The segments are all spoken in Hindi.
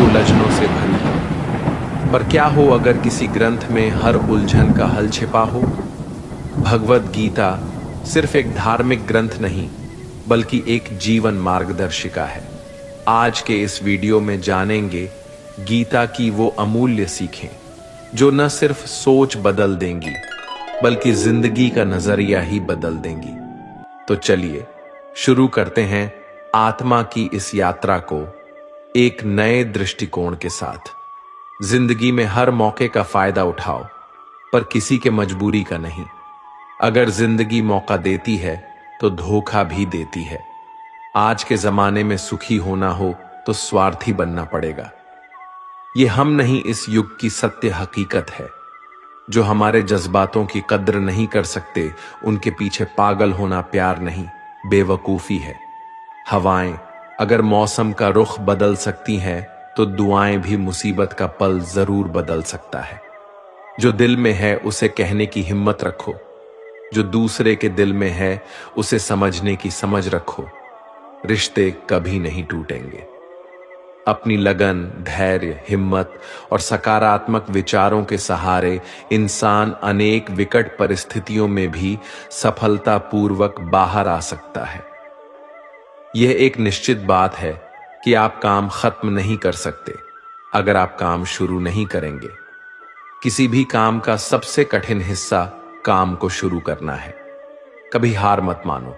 उलझनों से भरी हो। पर क्या हो अगर किसी ग्रंथ में हर उलझन का हल छिपा हो? भगवद गीता सिर्फ एक धार्मिक ग्रंथ नहीं, बल्कि एक जीवन मार्गदर्शिका है। आज के इस वीडियो में जानेंगे गीता की वो अमूल्य सीखें जो न सिर्फ सोच बदल देंगी, बल्कि जिंदगी का नजरिया ही बदल देंगी। तो चलिए शुरू करते हैं आत्मा की इस यात्रा को एक नए दृष्टिकोण के साथ। जिंदगी में हर मौके का फायदा उठाओ, पर किसी के मजबूरी का नहीं। अगर जिंदगी मौका देती है तो धोखा भी देती है। आज के जमाने में सुखी होना हो तो स्वार्थी बनना पड़ेगा। ये हम नहीं, इस युग की सत्य हकीकत है। जो हमारे जज्बातों की कद्र नहीं कर सकते, उनके पीछे पागल होना प्यार नहीं, बेवकूफी है। हवाएं अगर मौसम का रुख बदल सकती हैं, तो दुआएं भी मुसीबत का पल जरूर बदल सकता है। जो दिल में है उसे कहने की हिम्मत रखो, जो दूसरे के दिल में है उसे समझने की समझ रखो। रिश्ते कभी नहीं टूटेंगे। अपनी लगन, धैर्य, हिम्मत और सकारात्मक विचारों के सहारे इंसान अनेक विकट परिस्थितियों में भी सफलतापूर्वक बाहर आ सकता है। यह एक निश्चित बात है कि आप काम खत्म नहीं कर सकते अगर आप काम शुरू नहीं करेंगे। किसी भी काम का सबसे कठिन हिस्सा काम को शुरू करना है। कभी हार मत मानो।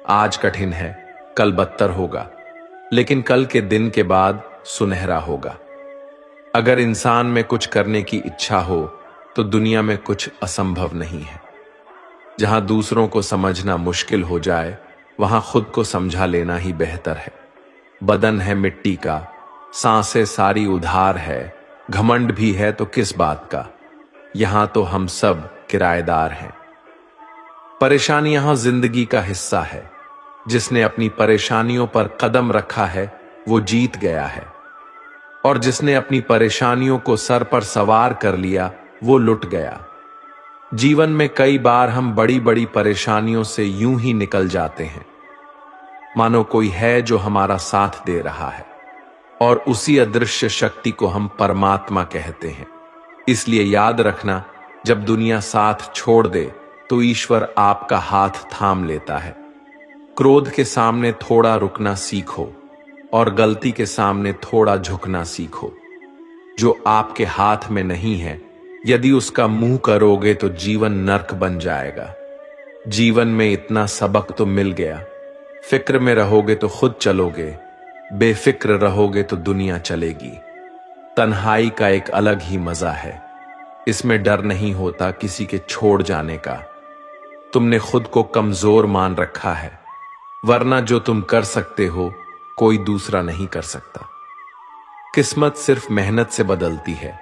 आज कठिन है, कल बदतर होगा, लेकिन कल के दिन के बाद सुनहरा होगा। अगर इंसान में कुछ करने की इच्छा हो तो दुनिया में कुछ असंभव नहीं है। जहां दूसरों को समझना मुश्किल हो जाए, वहां खुद को समझा लेना ही बेहतर है। बदन है मिट्टी का, सांसें सारी उधार है, घमंड भी है तो किस बात का। यहां तो हम सब किराएदार हैं। परेशानी यहां जिंदगी का हिस्सा है। जिसने अपनी परेशानियों पर कदम रखा है वो जीत गया है, और जिसने अपनी परेशानियों को सर पर सवार कर लिया वो लुट गया। जीवन में कई बार हम बड़ी बड़ी परेशानियों से यूं ही निकल जाते हैं, मानो कोई है जो हमारा साथ दे रहा है, और उसी अदृश्य शक्ति को हम परमात्मा कहते हैं। इसलिए याद रखना, जब दुनिया साथ छोड़ दे तो ईश्वर आपका हाथ थाम लेता है। क्रोध के सामने थोड़ा रुकना सीखो और गलती के सामने थोड़ा झुकना सीखो। जो आपके हाथ में नहीं है, यदि उसका मुंह करोगे तो जीवन नर्क बन जाएगा। जीवन में इतना सबक तो मिल गया। फिक्र में रहोगे तो खुद चलोगे, बेफिक्र रहोगे तो दुनिया चलेगी। तन्हाई का एक अलग ही मजा है। इसमें डर नहीं होता किसी के छोड़ जाने का। तुमने खुद को कमजोर मान रखा है, वरना जो तुम कर सकते हो कोई दूसरा नहीं कर सकता। किस्मत सिर्फ मेहनत से बदलती है,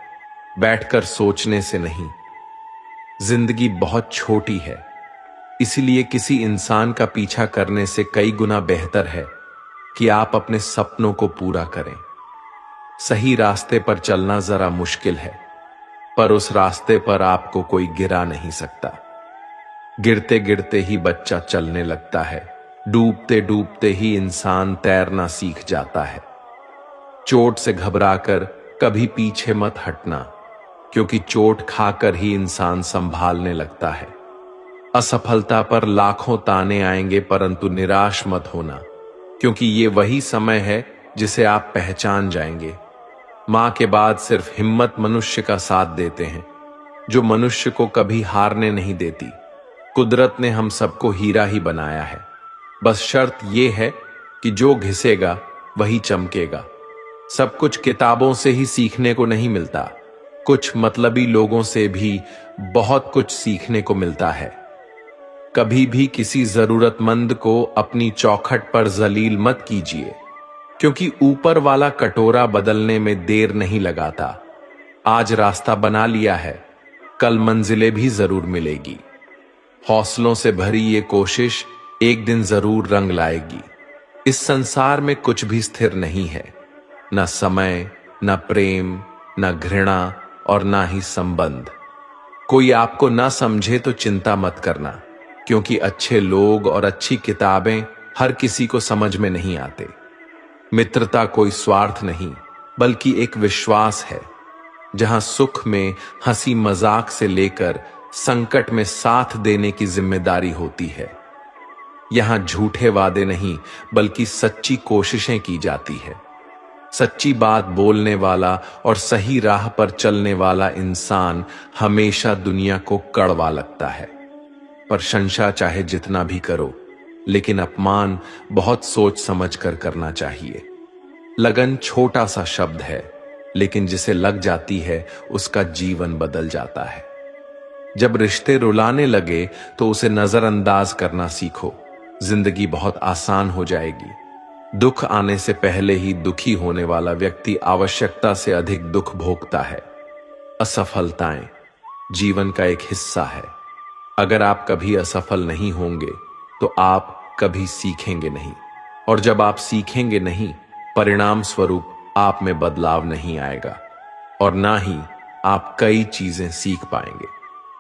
बैठकर सोचने से नहीं। जिंदगी बहुत छोटी है, इसीलिए किसी इंसान का पीछा करने से कई गुना बेहतर है कि आप अपने सपनों को पूरा करें। सही रास्ते पर चलना जरा मुश्किल है, पर उस रास्ते पर आपको कोई गिरा नहीं सकता। गिरते गिरते ही बच्चा चलने लगता है, डूबते डूबते ही इंसान तैरना सीख जाता है। चोट से घबराकर कभी पीछे मत हटना, क्योंकि चोट खाकर ही इंसान संभालने लगता है। असफलता पर लाखों ताने आएंगे, परंतु निराश मत होना, क्योंकि ये वही समय है जिसे आप पहचान जाएंगे। मां के बाद सिर्फ हिम्मत मनुष्य का साथ देते हैं, जो मनुष्य को कभी हारने नहीं देती। कुदरत ने हम सबको हीरा ही बनाया है, बस शर्त यह है कि जो घिसेगा वही चमकेगा। सब कुछ किताबों से ही सीखने को नहीं मिलता, कुछ मतलबी लोगों से भी बहुत कुछ सीखने को मिलता है। कभी भी किसी जरूरतमंद को अपनी चौखट पर जलील मत कीजिए, क्योंकि ऊपर वाला कटोरा बदलने में देर नहीं लगाता। आज रास्ता बना लिया है, कल मंजिलें भी जरूर मिलेगी। हौसलों से भरी ये कोशिश एक दिन जरूर रंग लाएगी। इस संसार में कुछ भी स्थिर नहीं है, न समय, न प्रेम, न घृणा और न ही संबंध। कोई आपको ना समझे तो चिंता मत करना, क्योंकि अच्छे लोग और अच्छी किताबें हर किसी को समझ में नहीं आते। मित्रता कोई स्वार्थ नहीं, बल्कि एक विश्वास है, जहां सुख में हंसी मजाक से लेकर संकट में साथ देने की जिम्मेदारी होती है। यहां झूठे वादे नहीं, बल्कि सच्ची कोशिशें की जाती है। सच्ची बात बोलने वाला और सही राह पर चलने वाला इंसान हमेशा दुनिया को कड़वा लगता है। प्रशंसा चाहे जितना भी करो, लेकिन अपमान बहुत सोच समझ कर करना चाहिए। लगन छोटा सा शब्द है, लेकिन जिसे लग जाती है उसका जीवन बदल जाता है। जब रिश्ते रुलाने लगे तो उसे नजरअंदाज करना सीखो। जिंदगी बहुत आसान हो जाएगी। दुख आने से पहले ही दुखी होने वाला व्यक्ति आवश्यकता से अधिक दुख भोगता है। असफलताएं जीवन का एक हिस्सा है। अगर आप कभी असफल नहीं होंगे तो आप कभी सीखेंगे नहीं, और जब आप सीखेंगे नहीं, परिणाम स्वरूप आप में बदलाव नहीं आएगा और ना ही आप कई चीजें सीख पाएंगे।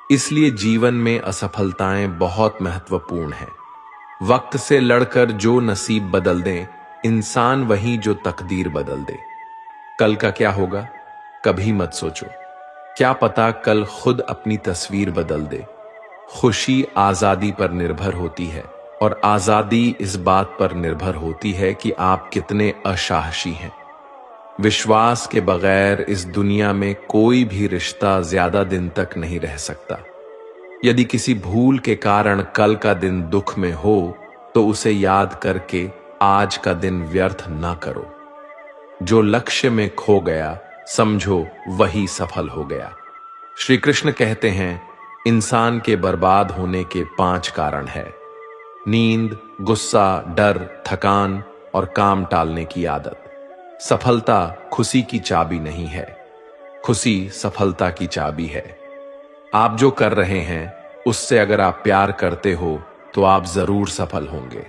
इसलिए जीवन में असफलताएं बहुत महत्वपूर्ण हैं। वक्त से लड़कर जो नसीब बदल दें, इंसान वही जो तकदीर बदल दे। कल का क्या होगा कभी मत सोचो, क्या पता कल खुद अपनी तस्वीर बदल दे। खुशी आजादी पर निर्भर होती है, और आजादी इस बात पर निर्भर होती है कि आप कितने असाहसी हैं। विश्वास के बगैर इस दुनिया में कोई भी रिश्ता ज्यादा दिन तक नहीं रह सकता। यदि किसी भूल के कारण कल का दिन दुख में हो, तो उसे याद करके आज का दिन व्यर्थ ना करो। जो लक्ष्य में खो गया, समझो वही सफल हो गया। श्री कृष्ण कहते हैं, इंसान के बर्बाद होने के 5 कारण है: नींद, गुस्सा, डर, थकान और काम टालने की आदत। सफलता खुशी की चाबी नहीं है, खुशी सफलता की चाबी है। आप जो कर रहे हैं उससे अगर आप प्यार करते हो तो आप जरूर सफल होंगे।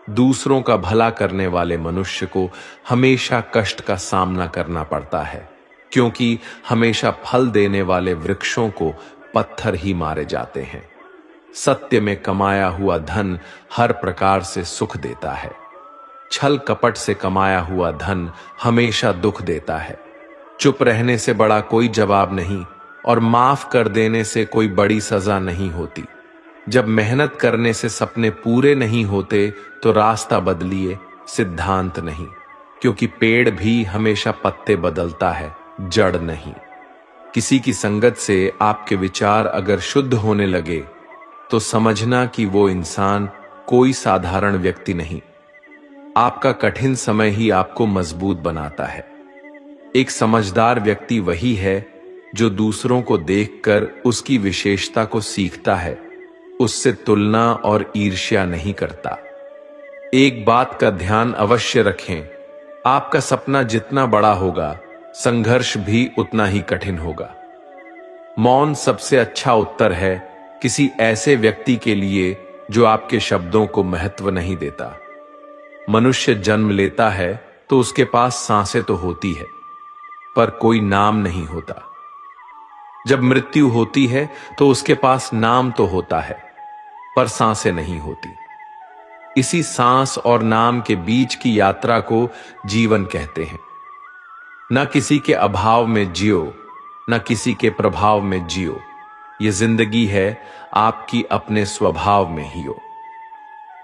दूसरों का भला करने वाले मनुष्य को हमेशा कष्ट का सामना करना पड़ता है, क्योंकि हमेशा फल देने वाले वृक्षों को पत्थर ही मारे जाते हैं। सत्य में कमाया हुआ धन हर प्रकार से सुख देता है। छल कपट से कमाया हुआ धन हमेशा दुख देता है। चुप रहने से बड़ा कोई जवाब नहीं, और माफ कर देने से कोई बड़ी सजा नहीं होती। जब मेहनत करने से सपने पूरे नहीं होते तो रास्ता बदलिए, सिद्धांत नहीं, क्योंकि पेड़ भी हमेशा पत्ते बदलता है, जड़ नहीं। किसी की संगत से आपके विचार अगर शुद्ध होने लगे तो समझना कि वो इंसान कोई साधारण व्यक्ति नहीं। आपका कठिन समय ही आपको मजबूत बनाता है। एक समझदार व्यक्ति वही है जो दूसरों को देखकर उसकी विशेषता को सीखता है, उससे तुलना और ईर्ष्या नहीं करता। एक बात का ध्यान अवश्य रखें, आपका सपना जितना बड़ा होगा, संघर्ष भी उतना ही कठिन होगा। मौन सबसे अच्छा उत्तर है किसी ऐसे व्यक्ति के लिए जो आपके शब्दों को महत्व नहीं देता। मनुष्य जन्म लेता है तो उसके पास सांसें तो होती है, पर कोई नाम नहीं होता। जब मृत्यु होती है तो उसके पास नाम तो होता है, पर सांसें नहीं होती। इसी सांस और नाम के बीच की यात्रा को जीवन कहते हैं। न किसी के अभाव में जियो, न किसी के प्रभाव में जियो। ये जिंदगी है आपकी अपने स्वभाव में ही हो।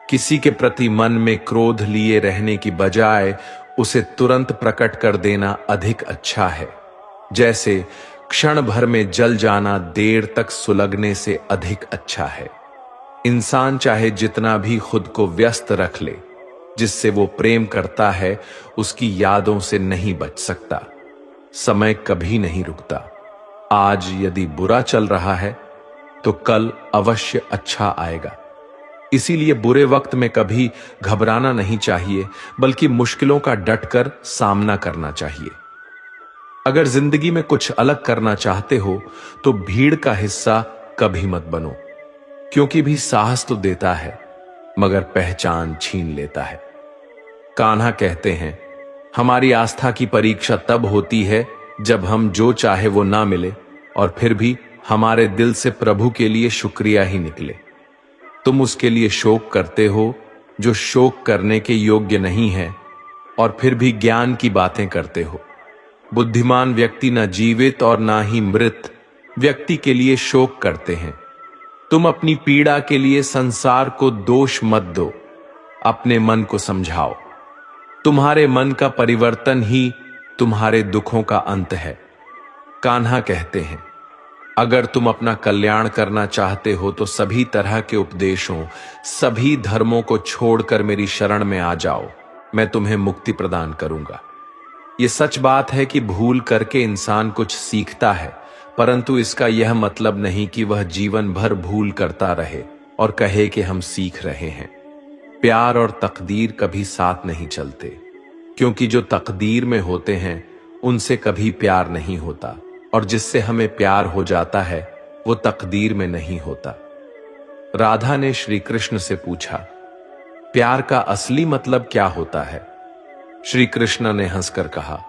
किसी के प्रति मन में क्रोध लिए रहने की बजाय उसे तुरंत प्रकट कर देना अधिक अच्छा है। जैसे क्षण भर में जल जाना देर तक सुलगने से अधिक अच्छा है। इंसान चाहे जितना भी खुद को व्यस्त रख ले, जिससे वो प्रेम करता है उसकी यादों से नहीं बच सकता। समय कभी नहीं रुकता। आज यदि बुरा चल रहा है तो कल अवश्य अच्छा आएगा। इसीलिए बुरे वक्त में कभी घबराना नहीं चाहिए, बल्कि मुश्किलों का डटकर सामना करना चाहिए। अगर जिंदगी में कुछ अलग करना चाहते हो तो भीड़ का हिस्सा कभी मत बनो, क्योंकि भी साहस तो देता है मगर पहचान छीन लेता है। कान्हा कहते हैं, हमारी आस्था की परीक्षा तब होती है जब हम जो चाहे वो ना मिले और फिर भी हमारे दिल से प्रभु के लिए शुक्रिया ही निकले। तुम उसके लिए शोक करते हो जो शोक करने के योग्य नहीं है, और फिर भी ज्ञान की बातें करते हो। बुद्धिमान व्यक्ति न जीवित और ना ही मृत व्यक्ति के लिए शोक करते हैं। तुम अपनी पीड़ा के लिए संसार को दोष मत दो, अपने मन को समझाओ। तुम्हारे मन का परिवर्तन ही तुम्हारे दुखों का अंत है। कान्हा कहते हैं, अगर तुम अपना कल्याण करना चाहते हो तो सभी तरह के उपदेशों, सभी धर्मों को छोड़कर मेरी शरण में आ जाओ, मैं तुम्हें मुक्ति प्रदान करूंगा। यह सच बात है कि भूल करके इंसान कुछ सीखता है, परंतु इसका यह मतलब नहीं कि वह जीवन भर भूल करता रहे और कहे कि हम सीख रहे हैं। प्यार और तकदीर कभी साथ नहीं चलते, क्योंकि जो तकदीर में होते हैं उनसे कभी प्यार नहीं होता, और जिससे हमें प्यार हो जाता है वो तकदीर में नहीं होता। राधा ने श्री कृष्ण से पूछा, प्यार का असली मतलब क्या होता है? श्री कृष्ण ने हंसकर कहा,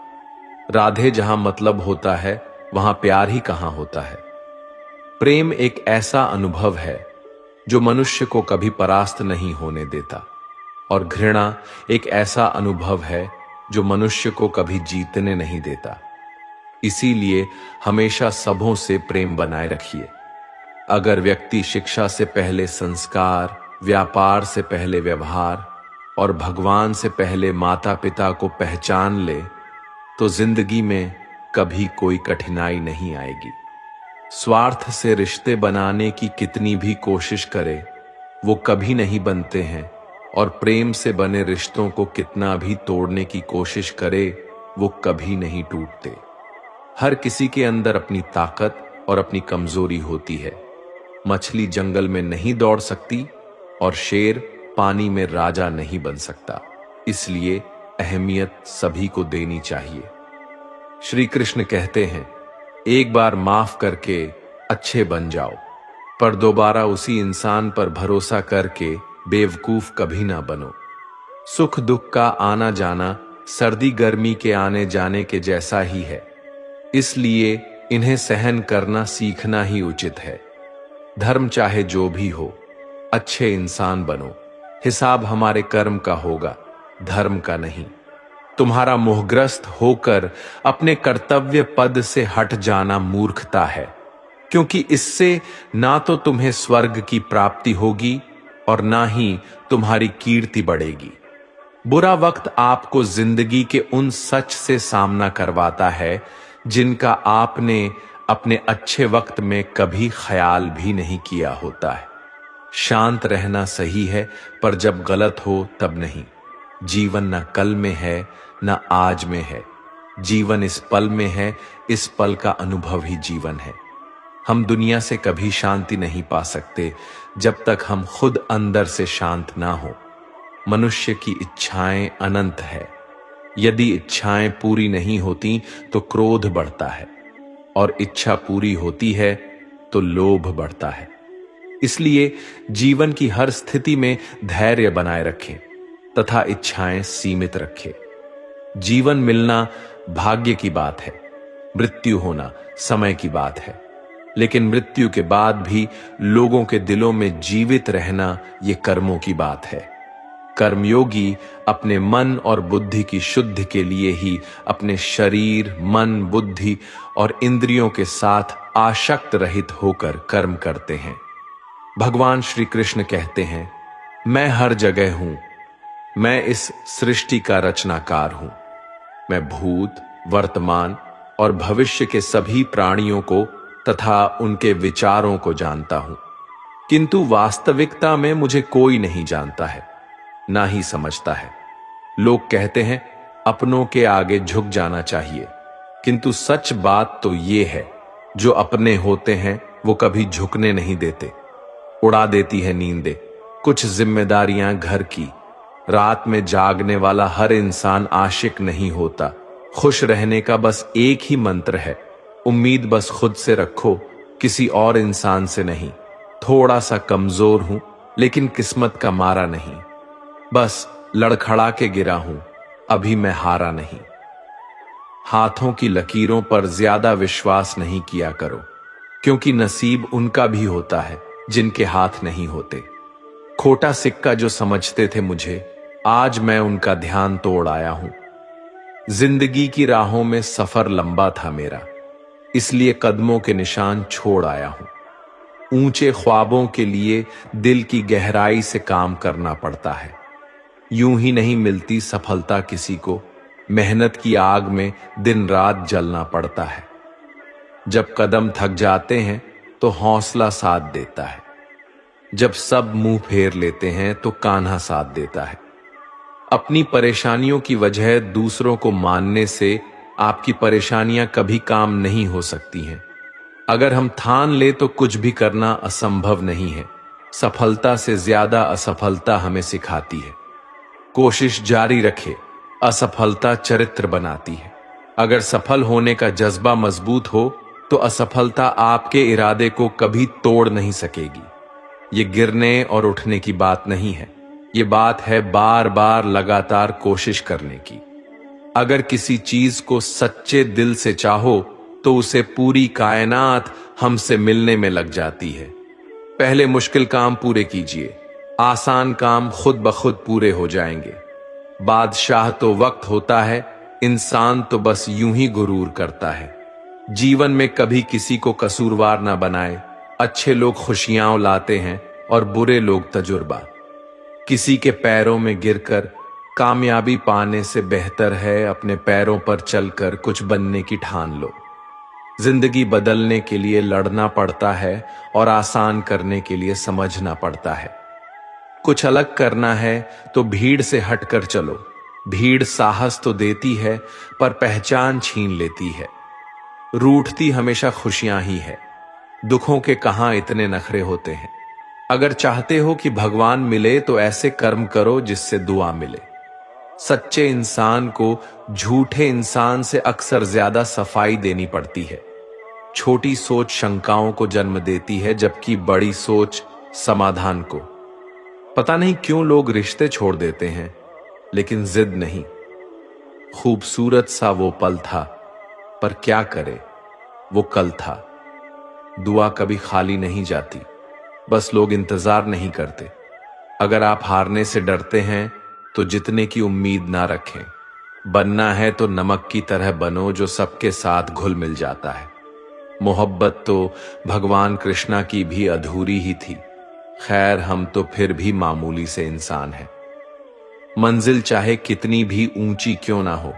राधे, जहां मतलब होता है वहां प्यार ही कहां होता है। प्रेम एक ऐसा अनुभव है जो मनुष्य को कभी परास्त नहीं होने देता, और घृणा एक ऐसा अनुभव है जो मनुष्य को कभी जीतने नहीं देता। इसीलिए हमेशा सबों से प्रेम बनाए रखिए। अगर व्यक्ति शिक्षा से पहले संस्कार, व्यापार से पहले व्यवहार और भगवान से पहले माता पिता को पहचान ले तो जिंदगी में कभी कोई कठिनाई नहीं आएगी। स्वार्थ से रिश्ते बनाने की कितनी भी कोशिश करे वो कभी नहीं बनते हैं, और प्रेम से बने रिश्तों को कितना भी तोड़ने की कोशिश करे वो कभी नहीं टूटते। हर किसी के अंदर अपनी ताकत और अपनी कमजोरी होती है। मछली जंगल में नहीं दौड़ सकती और शेर पानी में राजा नहीं बन सकता, इसलिए अहमियत सभी को देनी चाहिए। श्री कृष्ण कहते हैं, एक बार माफ करके अच्छे बन जाओ, पर दोबारा उसी इंसान पर भरोसा करके बेवकूफ कभी ना बनो। सुख दुख का आना जाना सर्दी गर्मी के आने जाने के जैसा ही है, इसलिए इन्हें सहन करना सीखना ही उचित है। धर्म चाहे जो भी हो, अच्छे इंसान बनो। हिसाब हमारे कर्म का होगा, धर्म का नहीं। तुम्हारा मोहग्रस्त होकर अपने कर्तव्य पद से हट जाना मूर्खता है, क्योंकि इससे ना तो तुम्हें स्वर्ग की प्राप्ति होगी और ना ही तुम्हारी कीर्ति बढ़ेगी। बुरा वक्त आपको जिंदगी के उन सच से सामना करवाता है जिनका आपने अपने अच्छे वक्त में कभी ख्याल भी नहीं किया होता है। शांत रहना सही है, पर जब गलत हो तब नहीं। जीवन न कल में है न आज में है, जीवन इस पल में है, इस पल का अनुभव ही जीवन है। हम दुनिया से कभी शांति नहीं पा सकते जब तक हम खुद अंदर से शांत ना हो। मनुष्य की इच्छाएं अनंत है, यदि इच्छाएं पूरी नहीं होती तो क्रोध बढ़ता है, और इच्छा पूरी होती है तो लोभ बढ़ता है। इसलिए जीवन की हर स्थिति में धैर्य बनाए रखें तथा इच्छाएं सीमित रखें। जीवन मिलना भाग्य की बात है, मृत्यु होना समय की बात है, लेकिन मृत्यु के बाद भी लोगों के दिलों में जीवित रहना ये कर्मों की बात है। कर्मयोगी अपने मन और बुद्धि की शुद्धि के लिए ही अपने शरीर, मन, बुद्धि और इंद्रियों के साथ आसक्त रहित होकर कर्म करते हैं। भगवान श्री कृष्ण कहते हैं, मैं हर जगह हूं, मैं इस सृष्टि का रचनाकार हूं। मैं भूत, वर्तमान और भविष्य के सभी प्राणियों को तथा उनके विचारों को जानता हूं, किंतु वास्तविकता में मुझे कोई नहीं जानता है, ना ही समझता है। लोग कहते हैं अपनों के आगे झुक जाना चाहिए, किंतु सच बात तो ये है, जो अपने होते हैं वो कभी झुकने नहीं देते। उड़ा देती है नींदें कुछ जिम्मेदारियां घर की। रात में जागने वाला हर इंसान आशिक नहीं होता। खुश रहने का बस एक ही मंत्र है, उम्मीद बस खुद से रखो, किसी और इंसान से नहीं। थोड़ा सा कमजोर हूं लेकिन किस्मत का मारा नहीं, बस लड़खड़ा के गिरा हूं, अभी मैं हारा नहीं। हाथों की लकीरों पर ज्यादा विश्वास नहीं किया करो, क्योंकि नसीब उनका भी होता है जिनके हाथ नहीं होते। खोटा सिक्का जो समझते थे मुझे, आज मैं उनका ध्यान तोड़ आया हूं। जिंदगी की राहों में सफर लंबा था मेरा, इसलिए कदमों के निशान छोड़ आया हूं। ऊंचे ख्वाबों के लिए दिल की गहराई से काम करना पड़ता है। यूं ही नहीं मिलती सफलता किसी को, मेहनत की आग में दिन रात जलना पड़ता है। जब कदम थक जाते हैं तो हौसला साथ देता है। जब सब मुंह फेर लेते हैं तो कान्हा साथ देता है। अपनी परेशानियों की वजह दूसरों को मानने से आपकी परेशानियां कभी काम नहीं हो सकती हैं। अगर हम ठान ले तो कुछ भी करना असंभव नहीं है। सफलता से ज्यादा असफलता हमें सिखाती है। कोशिश जारी रखे, असफलता चरित्र बनाती है। अगर सफल होने का जज्बा मजबूत हो तो असफलता आपके इरादे को कभी तोड़ नहीं सकेगी। ये गिरने और उठने की बात नहीं है, ये बात है बार बार लगातार कोशिश करने की। अगर किसी चीज को सच्चे दिल से चाहो तो उसे पूरी कायनात हमसे मिलने में लग जाती है। पहले मुश्किल काम पूरे कीजिए, आसान काम खुद ब खुद पूरे हो जाएंगे। बादशाह तो वक्त होता है, इंसान तो बस यूं ही गुरूर करता है। जीवन में कभी किसी को कसूरवार ना बनाए। अच्छे लोग खुशियां लाते हैं और बुरे लोग तजुर्बा। किसी के पैरों में गिरकर कामयाबी पाने से बेहतर है अपने पैरों पर चलकर कुछ बनने की ठान लो। जिंदगी बदलने के लिए लड़ना पड़ता है और आसान करने के लिए समझना पड़ता है। कुछ अलग करना है तो भीड़ से हटकर चलो। भीड़ साहस तो देती है पर पहचान छीन लेती है। रूठती हमेशा खुशियां ही है, दुखों के कहां इतने नखरे होते हैं। अगर चाहते हो कि भगवान मिले तो ऐसे कर्म करो जिससे दुआ मिले। सच्चे इंसान को झूठे इंसान से अक्सर ज्यादा सफाई देनी पड़ती है। छोटी सोच शंकाओं को जन्म देती है जबकि बड़ी सोच समाधान को। पता नहीं क्यों लोग रिश्ते छोड़ देते हैं लेकिन जिद नहीं। खूबसूरत सा वो पल था पर क्या करे, वो कल था। दुआ कभी खाली नहीं जाती, बस लोग इंतजार नहीं करते। अगर आप हारने से डरते हैं तो जितने की उम्मीद ना रखें। बनना है तो नमक की तरह बनो जो सबके साथ घुल मिल जाता है। मोहब्बत तो भगवान कृष्णा की भी अधूरी ही थी। खैर हम तो फिर भी मामूली से इंसान हैं। मंजिल चाहे कितनी भी ऊंची क्यों ना हो,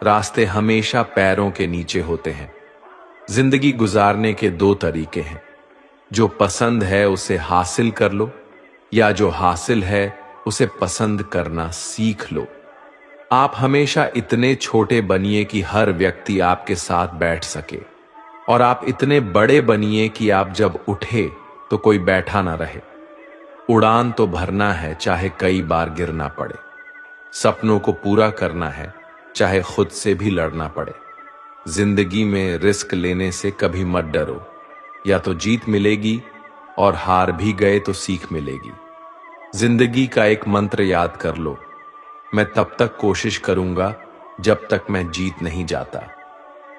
रास्ते हमेशा पैरों के नीचे होते हैं। जिंदगी गुजारने के दो तरीके हैं, जो पसंद है उसे हासिल कर लो या जो हासिल है उसे पसंद करना सीख लो। आप हमेशा इतने छोटे बनिए कि हर व्यक्ति आपके साथ बैठ सके, और आप इतने बड़े बनिए कि आप जब उठे तो कोई बैठा ना रहे। उड़ान तो भरना है चाहे कई बार गिरना पड़े। सपनों को पूरा करना है चाहे खुद से भी लड़ना पड़े। जिंदगी में रिस्क लेने से कभी मत डरो, या तो जीत मिलेगी और हार भी गए तो सीख मिलेगी। जिंदगी का एक मंत्र याद कर लो, मैं तब तक कोशिश करूंगा जब तक मैं जीत नहीं जाता।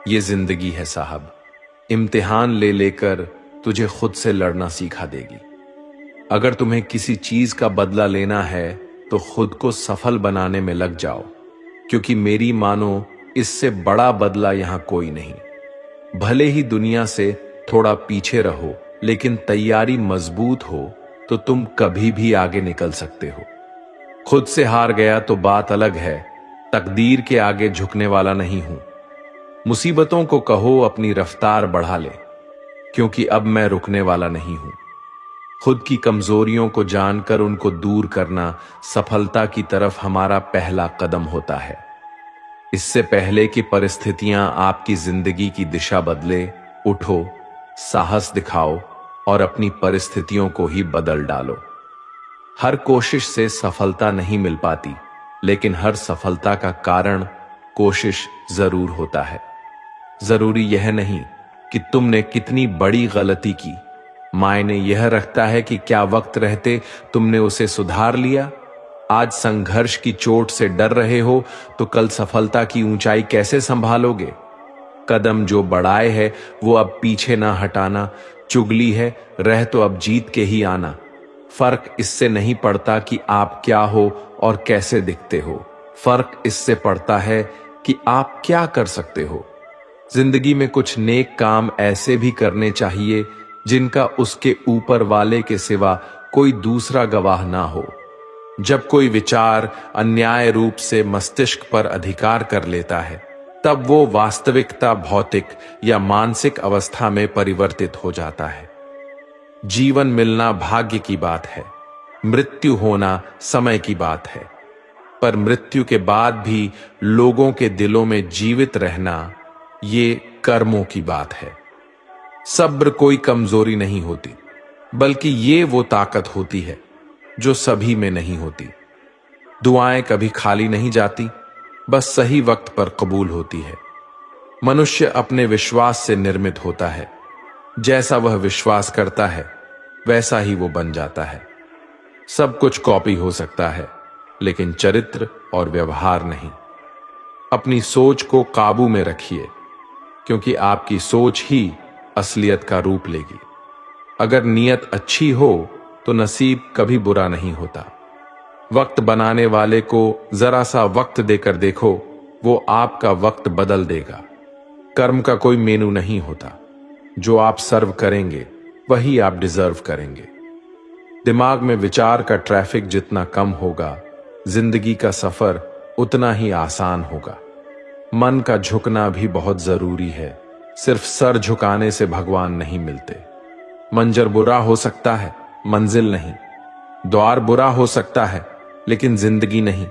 ये जिंदगी है साहब, इम्तिहान ले लेकर तुझे खुद से लड़ना सिखा देगी। अगर तुम्हें किसी चीज का बदला लेना है तो खुद को सफल बनाने में लग जाओ, क्योंकि मेरी मानो इससे बड़ा बदला यहां कोई नहीं। भले ही दुनिया से थोड़ा पीछे रहो, लेकिन तैयारी मजबूत हो तो तुम कभी भी आगे निकल सकते हो। खुद से हार गया तो बात अलग है, तकदीर के आगे झुकने वाला नहीं हूं। मुसीबतों को कहो अपनी रफ्तार बढ़ा ले, क्योंकि अब मैं रुकने वाला नहीं हूं। खुद की कमजोरियों को जानकर उनको दूर करना सफलता की तरफ हमारा पहला कदम होता है। इससे पहले कि परिस्थितियां आपकी जिंदगी की दिशा बदले, उठो, साहस दिखाओ और अपनी परिस्थितियों को ही बदल डालो। हर कोशिश से सफलता नहीं मिल पाती, लेकिन हर सफलता का कारण कोशिश जरूर होता है। जरूरी यह नहीं कि तुमने कितनी बड़ी गलती की, मायने यह रखता है कि क्या वक्त रहते तुमने उसे सुधार लिया। आज संघर्ष की चोट से डर रहे हो तो कल सफलता की ऊंचाई कैसे संभालोगे। कदम जो बढ़ाए है वो अब पीछे ना हटाना। चुगली है, रह तो अब जीत के ही आना। फर्क इससे नहीं पड़ता कि आप क्या हो और कैसे दिखते हो, फर्क इससे पड़ता है कि आप क्या कर सकते हो। जिंदगी में कुछ नेक काम ऐसे भी करने चाहिए जिनका उसके ऊपर वाले के सिवा कोई दूसरा गवाह ना हो। जब कोई विचार अन्याय रूप से मस्तिष्क पर अधिकार कर लेता है, तब वो वास्तविकता भौतिक या मानसिक अवस्था में परिवर्तित हो जाता है। जीवन मिलना भाग्य की बात है, मृत्यु होना समय की बात है, पर मृत्यु के बाद भी लोगों के दिलों में जीवित रहना ये कर्मों की बात है। सब्र कोई कमजोरी नहीं होती, बल्कि ये वो ताकत होती है जो सभी में नहीं होती। दुआएं कभी खाली नहीं जाती, बस सही वक्त पर कबूल होती है। मनुष्य अपने विश्वास से निर्मित होता है। जैसा वह विश्वास करता है वैसा ही वो बन जाता है। सब कुछ कॉपी हो सकता है, लेकिन चरित्र और व्यवहार नहीं। अपनी सोच को काबू में रखिए, क्योंकि आपकी सोच ही असलियत का रूप लेगी। अगर नीयत अच्छी हो तो नसीब कभी बुरा नहीं होता। वक्त बनाने वाले को जरा सा वक्त देकर देखो, वो आपका वक्त बदल देगा। कर्म का कोई मेनू नहीं होता। जो आप सर्व करेंगे वही आप डिजर्व करेंगे। दिमाग में विचार का ट्रैफिक जितना कम होगा, जिंदगी का सफर उतना ही आसान होगा। मन का झुकना भी बहुत जरूरी है। सिर्फ सर झुकाने से भगवान नहीं मिलते। मंजर बुरा हो सकता है, मंजिल नहीं। द्वार बुरा हो सकता है, लेकिन जिंदगी नहीं।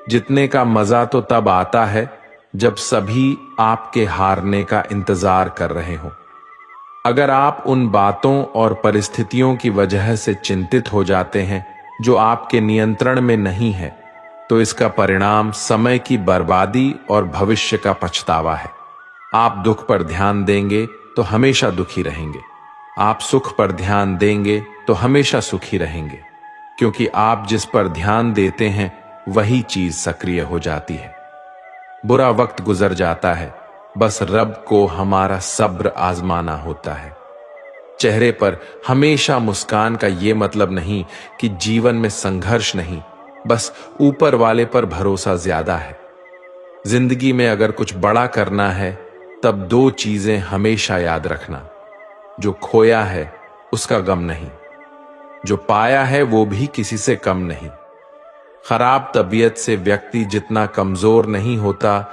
जितने का मजा तो तब आता है जब सभी आपके हारने का इंतजार कर रहे हो। अगर आप उन बातों और परिस्थितियों की वजह से चिंतित हो जाते हैं जो आपके नियंत्रण में नहीं है, तो इसका परिणाम समय की बर्बादी और भविष्य का पछतावा है। आप दुख पर ध्यान देंगे तो हमेशा दुखी रहेंगे। आप सुख पर ध्यान देंगे तो हमेशा सुखी रहेंगे, क्योंकि आप जिस पर ध्यान देते हैं वही चीज सक्रिय हो जाती है। बुरा वक्त गुजर जाता है, बस रब को हमारा सब्र आजमाना होता है। चेहरे पर हमेशा मुस्कान का यह मतलब नहीं कि जीवन में संघर्ष नहीं, बस ऊपर वाले पर भरोसा ज्यादा है। जिंदगी में अगर कुछ बड़ा करना है, तब दो चीजें हमेशा याद रखना। जो खोया है उसका गम नहीं, जो पाया है वो भी किसी से कम नहीं। खराब तबीयत से व्यक्ति जितना कमजोर नहीं होता,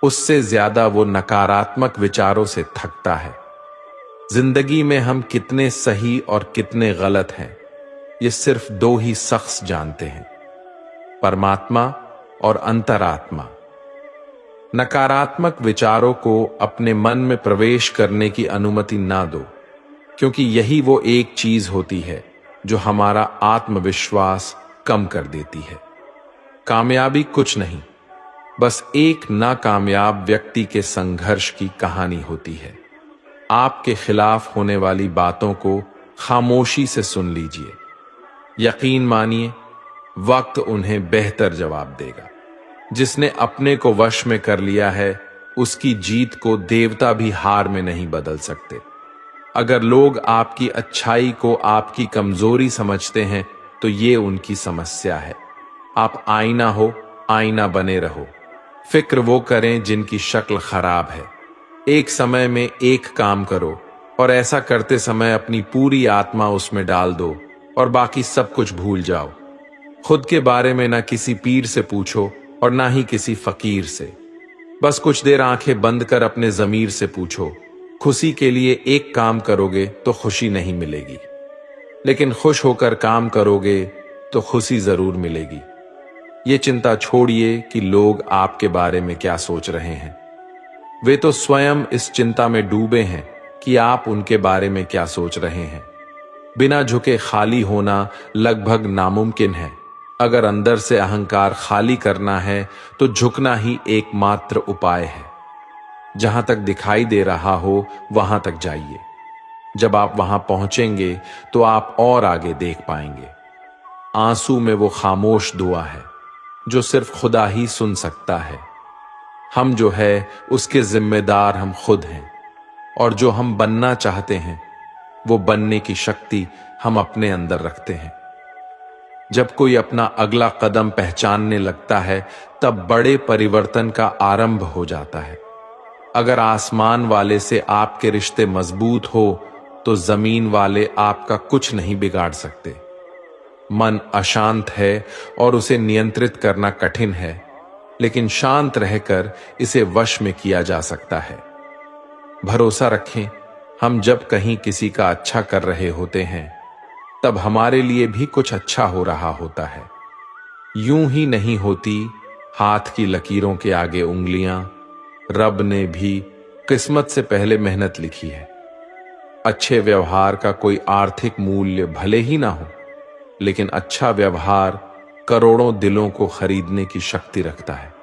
उससे ज्यादा वो नकारात्मक विचारों से थकता है। जिंदगी में हम कितने सही और कितने गलत हैं, ये सिर्फ दो ही शख्स जानते हैं, परमात्मा और अंतरात्मा। नकारात्मक विचारों को अपने मन में प्रवेश करने की अनुमति ना दो, क्योंकि यही वो एक चीज होती है जो हमारा आत्मविश्वास कम कर देती है। कामयाबी कुछ नहीं, बस एक नाकामयाब व्यक्ति के संघर्ष की कहानी होती है। आपके खिलाफ होने वाली बातों को खामोशी से सुन लीजिए। यकीन मानिए, वक्त उन्हें बेहतर जवाब देगा। जिसने अपने को वश में कर लिया है, उसकी जीत को देवता भी हार में नहीं बदल सकते। अगर लोग आपकी अच्छाई को आपकी कमजोरी समझते हैं, तो ये उनकी समस्या है। आप आईना हो, आईना बने रहो। फिक्र वो करें जिनकी शक्ल खराब है। एक समय में एक काम करो, और ऐसा करते समय अपनी पूरी आत्मा उसमें डाल दो और बाकी सब कुछ भूल जाओ। खुद के बारे में ना किसी पीर से पूछो और ना ही किसी फकीर से। बस कुछ देर आंखें बंद कर अपने जमीर से पूछो, खुशी के लिए एक काम करोगे तो खुशी नहीं मिलेगी, लेकिन खुश होकर काम करोगे तो खुशी जरूर मिलेगी। ये चिंता छोड़िए कि लोग आपके बारे में क्या सोच रहे हैं। वे तो स्वयं इस चिंता में डूबे हैं कि आप उनके बारे में क्या सोच रहे हैं। बिना झुके खाली होना लगभग नामुमकिन है। अगर अंदर से अहंकार खाली करना है तो झुकना ही एकमात्र उपाय है। जहां तक दिखाई दे रहा हो वहां तक जाइए। जब आप वहां पहुंचेंगे तो आप और आगे देख पाएंगे। आंसू में वो खामोश दुआ है जो सिर्फ खुदा ही सुन सकता है। हम जो है उसके जिम्मेदार हम खुद हैं, और जो हम बनना चाहते हैं वो बनने की शक्ति हम अपने अंदर रखते हैं। जब कोई अपना अगला कदम पहचानने लगता है तब बड़े परिवर्तन का आरंभ हो जाता है। अगर आसमान वाले से आपके रिश्ते मजबूत हो तो जमीन वाले आपका कुछ नहीं बिगाड़ सकते। मन अशांत है और उसे नियंत्रित करना कठिन है, लेकिन शांत रहकर इसे वश में किया जा सकता है। भरोसा रखें, हम जब कहीं किसी का अच्छा कर रहे होते हैं तब हमारे लिए भी कुछ अच्छा हो रहा होता है। यूं ही नहीं होती हाथ की लकीरों के आगे उंगलियां, रब ने भी किस्मत से पहले मेहनत लिखी है। अच्छे व्यवहार का कोई आर्थिक मूल्य भले ही ना हो, लेकिन अच्छा व्यवहार करोड़ों दिलों को खरीदने की शक्ति रखता है।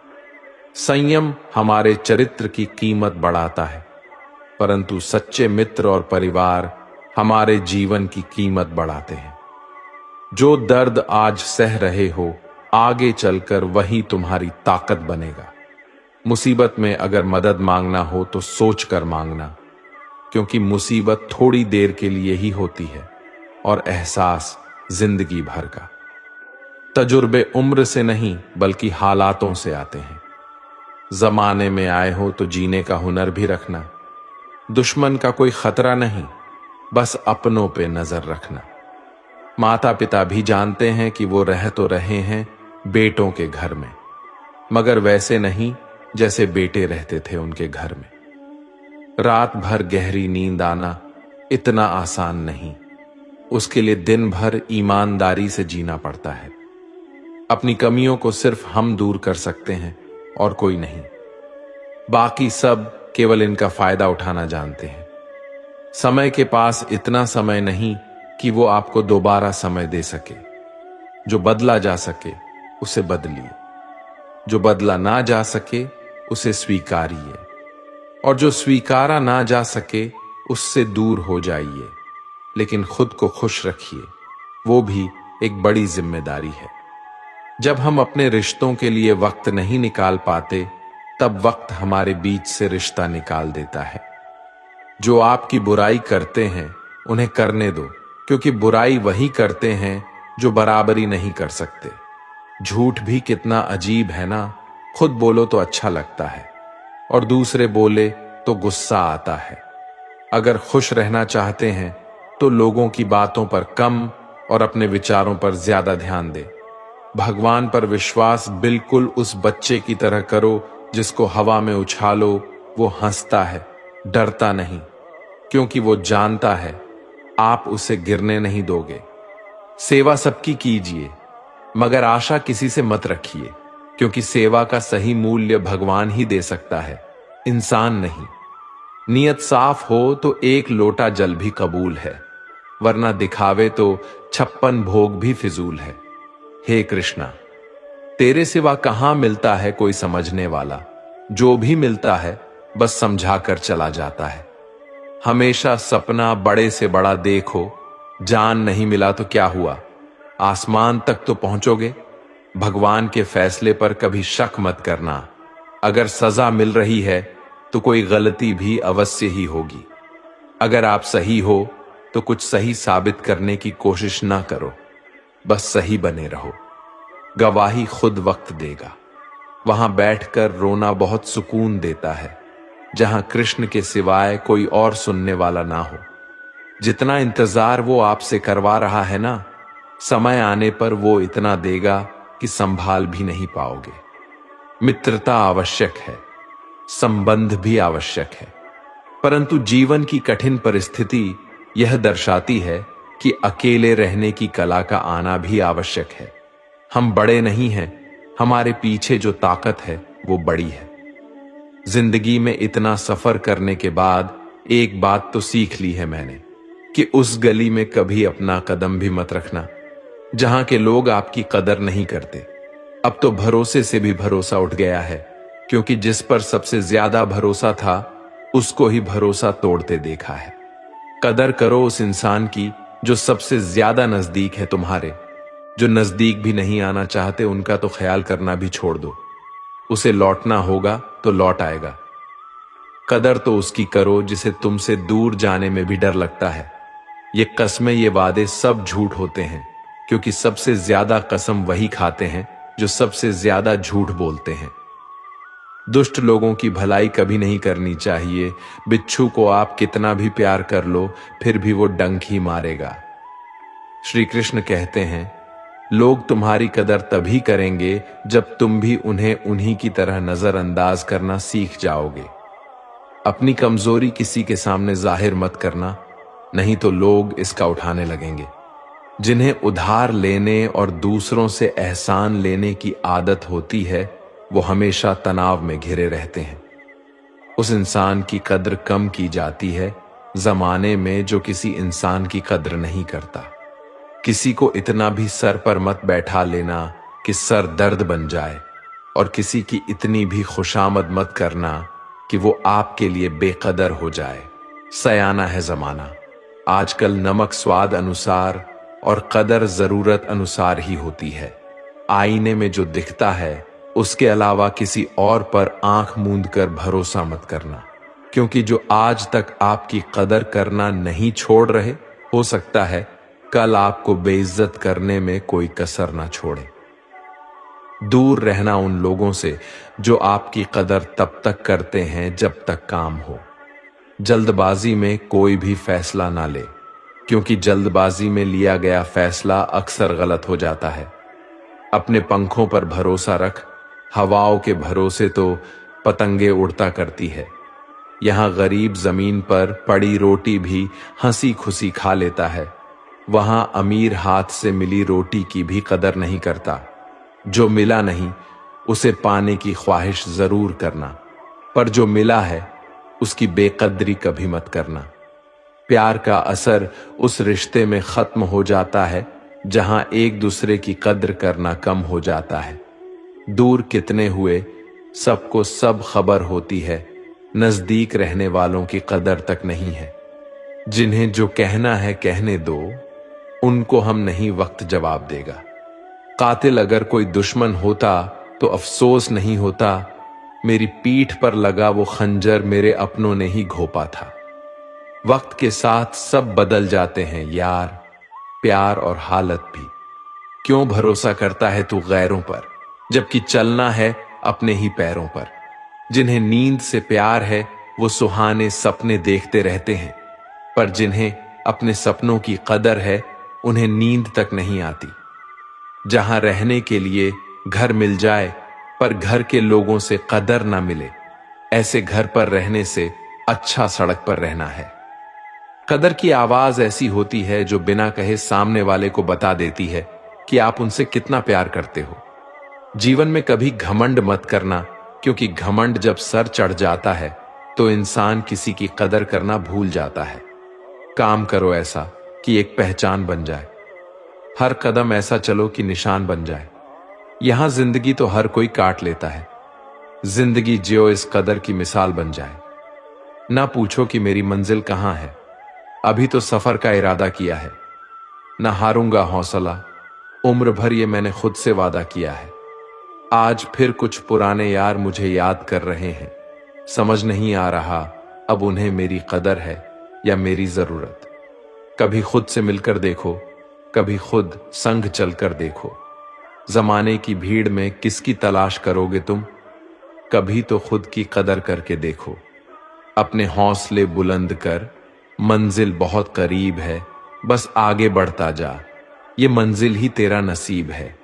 संयम हमारे चरित्र की कीमत बढ़ाता है, परंतु सच्चे मित्र और परिवार हमारे जीवन की कीमत बढ़ाते हैं। जो दर्द आज सह रहे हो, आगे चलकर वही तुम्हारी ताकत बनेगा। मुसीबत में अगर मदद मांगना हो तो सोच कर मांगना, क्योंकि मुसीबत थोड़ी देर के लिए ही होती है और एहसास जिंदगी भर का। तजुर्बे उम्र से नहीं बल्कि हालातों से आते हैं। जमाने में आए हो तो जीने का हुनर भी रखना। दुश्मन का कोई खतरा नहीं, बस अपनों पे नजर रखना। माता पिता भी जानते हैं कि वो रह तो रहे हैं बेटों के घर में, मगर वैसे नहीं जैसे बेटे रहते थे उनके घर में। रात भर गहरी नींद आना इतना आसान नहीं, उसके लिए दिन भर ईमानदारी से जीना पड़ता है। अपनी कमियों को सिर्फ हम दूर कर सकते हैं और कोई नहीं। बाकी सब केवल इनका फायदा उठाना जानते हैं। समय के पास इतना समय नहीं कि वो आपको दोबारा समय दे सके। जो बदला जा सके उसे बदलिए, जो बदला ना जा सके उसे स्वीकारिए, और जो स्वीकारा ना जा सके उससे दूर हो जाइए। लेकिन खुद को खुश रखिए, वो भी एक बड़ी जिम्मेदारी है। जब हम अपने रिश्तों के लिए वक्त नहीं निकाल पाते, तब वक्त हमारे बीच से रिश्ता निकाल देता है। जो आपकी बुराई करते हैं उन्हें करने दो, क्योंकि बुराई वही करते हैं जो बराबरी नहीं कर सकते। झूठ भी कितना अजीब है ना, खुद बोलो तो अच्छा लगता है और दूसरे बोले तो गुस्सा आता है। अगर खुश रहना चाहते हैं तो लोगों की बातों पर कम और अपने विचारों पर ज्यादा ध्यान दें। भगवान पर विश्वास बिल्कुल उस बच्चे की तरह करो जिसको हवा में उछालो वो हंसता है, डरता नहीं, क्योंकि वो जानता है आप उसे गिरने नहीं दोगे। सेवा सबकी कीजिए, मगर आशा किसी से मत रखिए, क्योंकि सेवा का सही मूल्य भगवान ही दे सकता है, इंसान नहीं। नियत साफ हो तो एक लोटा जल भी कबूल है, वरना दिखावे तो 56 भोग भी फिजूल है। हे कृष्णा, तेरे सिवा कहां मिलता है कोई समझने वाला, जो भी मिलता है बस समझाकर चला जाता है। हमेशा सपना बड़े से बड़ा देखो, जान नहीं मिला तो क्या हुआ, आसमान तक तो पहुंचोगे। भगवान के फैसले पर कभी शक मत करना, अगर सजा मिल रही है तो कोई गलती भी अवश्य ही होगी। अगर आप सही हो तो कुछ सही साबित करने की कोशिश ना करो, बस सही बने रहो। गवाही खुद वक्त देगा। वहां बैठकर रोना बहुत सुकून देता है, जहां कृष्ण के सिवाय कोई और सुनने वाला ना हो। जितना इंतजार वो आपसे करवा रहा है ना, समय आने पर वो इतना देगा कि संभाल भी नहीं पाओगे। मित्रता आवश्यक है, संबंध भी आवश्यक है, परंतु जीवन की कठिन परिस्थिति यह दर्शाती है कि अकेले रहने की कला का आना भी आवश्यक है। हम बड़े नहीं हैं, हमारे पीछे जो ताकत है वो बड़ी है। जिंदगी में इतना सफर करने के बाद एक बात तो सीख ली है मैंने, कि उस गली में कभी अपना कदम भी मत रखना जहां के लोग आपकी कदर नहीं करते। अब तो भरोसे से भी भरोसा उठ गया है, क्योंकि जिस पर सबसे ज्यादा भरोसा था उसको ही भरोसा तोड़ते देखा है। कदर करो उस इंसान की जो सबसे ज्यादा नजदीक है तुम्हारे। जो नजदीक भी नहीं आना चाहते उनका तो ख्याल करना भी छोड़ दो, उसे लौटना होगा तो लौट आएगा। कदर तो उसकी करो जिसे तुमसे दूर जाने में भी डर लगता है। ये कस्में, ये वादे सब झूठ होते हैं, क्योंकि सबसे ज्यादा कसम वही खाते हैं जो सबसे ज्यादा झूठ बोलते हैं। दुष्ट लोगों की भलाई कभी नहीं करनी चाहिए। बिच्छू को आप कितना भी प्यार कर लो, फिर भी वो डंक ही मारेगा। श्री कृष्ण कहते हैं, लोग तुम्हारी कदर तभी करेंगे जब तुम भी उन्हें उन्हीं की तरह नजरअंदाज करना सीख जाओगे। अपनी कमजोरी किसी के सामने जाहिर मत करना, नहीं तो लोग इसका उठाने लगेंगे। जिन्हें उधार लेने और दूसरों से एहसान लेने की आदत होती है, वो हमेशा तनाव में घिरे रहते हैं। उस इंसान की कद्र कम की जाती है जमाने में जो किसी इंसान की कद्र नहीं करता। किसी को इतना भी सर पर मत बैठा लेना कि सर दर्द बन जाए, और किसी की इतनी भी खुशामद मत करना कि वो आपके लिए बेकदर हो जाए। सयाना है जमाना। आजकल नमक स्वाद अनुसार और कदर जरूरत अनुसार ही होती है। आईने में जो दिखता है उसके अलावा किसी और पर आंख मूंद कर भरोसा मत करना, क्योंकि जो आज तक आपकी कदर करना नहीं छोड़ रहे, हो सकता है कल आपको बेइज्जत करने में कोई कसर ना छोड़े। दूर रहना उन लोगों से जो आपकी कदर तब तक करते हैं जब तक काम हो। जल्दबाजी में कोई भी फैसला ना ले, क्योंकि जल्दबाजी में लिया गया फैसला अक्सर गलत हो जाता है। अपने पंखों पर भरोसा रख, हवाओं के भरोसे तो पतंगे उड़ता करती है। यहां गरीब जमीन पर पड़ी रोटी भी हंसी खुशी खा लेता है, वहां अमीर हाथ से मिली रोटी की भी कदर नहीं करता। जो मिला नहीं उसे पाने की ख्वाहिश जरूर करना, पर जो मिला है उसकी बेकदरी कभी मत करना। प्यार का असर उस रिश्ते में खत्म हो जाता है जहां एक दूसरे की कद्र करना कम हो जाता है। दूर कितने हुए सबको सब खबर होती है, नजदीक रहने वालों की कदर तक नहीं है। जिन्हें जो कहना है कहने दो, उनको हम नहीं वक्त जवाब देगा। कातिल अगर कोई दुश्मन होता तो अफसोस नहीं होता, मेरी पीठ पर लगा वो खंजर मेरे अपनों ने ही घोंपा था। वक्त के साथ सब बदल जाते हैं यार, प्यार और हालत भी। क्यों भरोसा करता है तू गैरों पर, जबकि चलना है अपने ही पैरों पर। जिन्हें नींद से प्यार है वो सुहाने सपने देखते रहते हैं, पर जिन्हें अपने सपनों की कदर है उन्हें नींद तक नहीं आती। जहां रहने के लिए घर मिल जाए पर घर के लोगों से कदर ना मिले, ऐसे घर पर रहने से अच्छा सड़क पर रहना है। कदर की आवाज ऐसी होती है जो बिना कहे सामने वाले को बता देती है कि आप उनसे कितना प्यार करते हो। जीवन में कभी घमंड मत करना, क्योंकि घमंड जब सर चढ़ जाता है तो इंसान किसी की कदर करना भूल जाता है। काम करो ऐसा कि एक पहचान बन जाए। हर कदम ऐसा चलो कि निशान बन जाए। यहां जिंदगी तो हर कोई काट लेता है, जिंदगी जियो इस कदर की मिसाल बन जाए। ना पूछो कि मेरी मंजिल कहां है, अभी तो सफर का इरादा किया है। ना हारूंगा हौसला, उम्र भर ये मैंने खुद से वादा किया है। आज फिर कुछ पुराने यार मुझे याद कर रहे हैं, समझ नहीं आ रहा अब उन्हें मेरी कदर है या मेरी जरूरत। कभी खुद से मिलकर देखो, कभी खुद संग चलकर देखो। जमाने की भीड़ में किसकी तलाश करोगे तुम, कभी तो खुद की कदर करके देखो। अपने हौसले बुलंद कर, मंजिल बहुत करीब है, बस आगे बढ़ता जा, ये मंजिल ही तेरा नसीब है।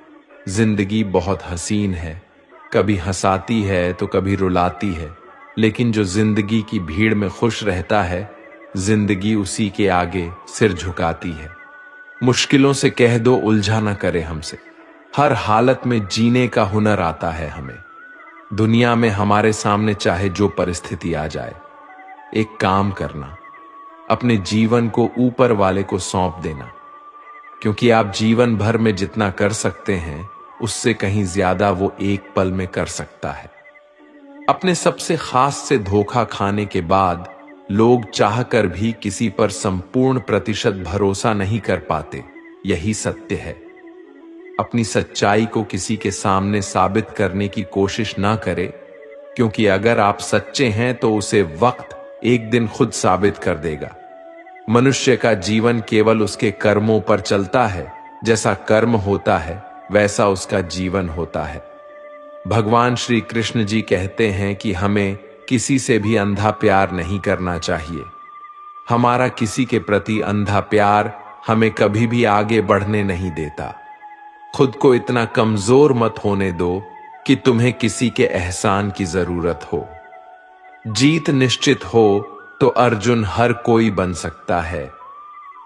जिंदगी बहुत हसीन है, कभी हंसाती है तो कभी रुलाती है, लेकिन जो जिंदगी की भीड़ में खुश रहता है, जिंदगी उसी के आगे सिर झुकाती है। मुश्किलों से कह दो उलझा न करे हमसे, हर हालत में जीने का हुनर आता है हमें। दुनिया में हमारे सामने चाहे जो परिस्थिति आ जाए, एक काम करना, अपने जीवन को ऊपर वाले को सौंप देना, क्योंकि आप जीवन भर में जितना कर सकते हैं उससे कहीं ज्यादा वो एक पल में कर सकता है। अपने सबसे खास से धोखा खाने के बाद लोग चाहकर भी किसी पर संपूर्ण प्रतिशत भरोसा नहीं कर पाते, यही सत्य है। अपनी सच्चाई को किसी के सामने साबित करने की कोशिश ना करें, क्योंकि अगर आप सच्चे हैं तो उसे वक्त एक दिन खुद साबित कर देगा। मनुष्य का जीवन केवल उसके कर्मों पर चलता है, जैसा कर्म होता है वैसा उसका जीवन होता है। भगवान श्री कृष्ण जी कहते हैं कि हमें किसी से भी अंधा प्यार नहीं करना चाहिए। हमारा किसी के प्रति अंधा प्यार हमें कभी भी आगे बढ़ने नहीं देता। खुद को इतना कमजोर मत होने दो कि तुम्हें किसी के एहसान की जरूरत हो। जीत निश्चित हो तो अर्जुन हर कोई बन सकता है,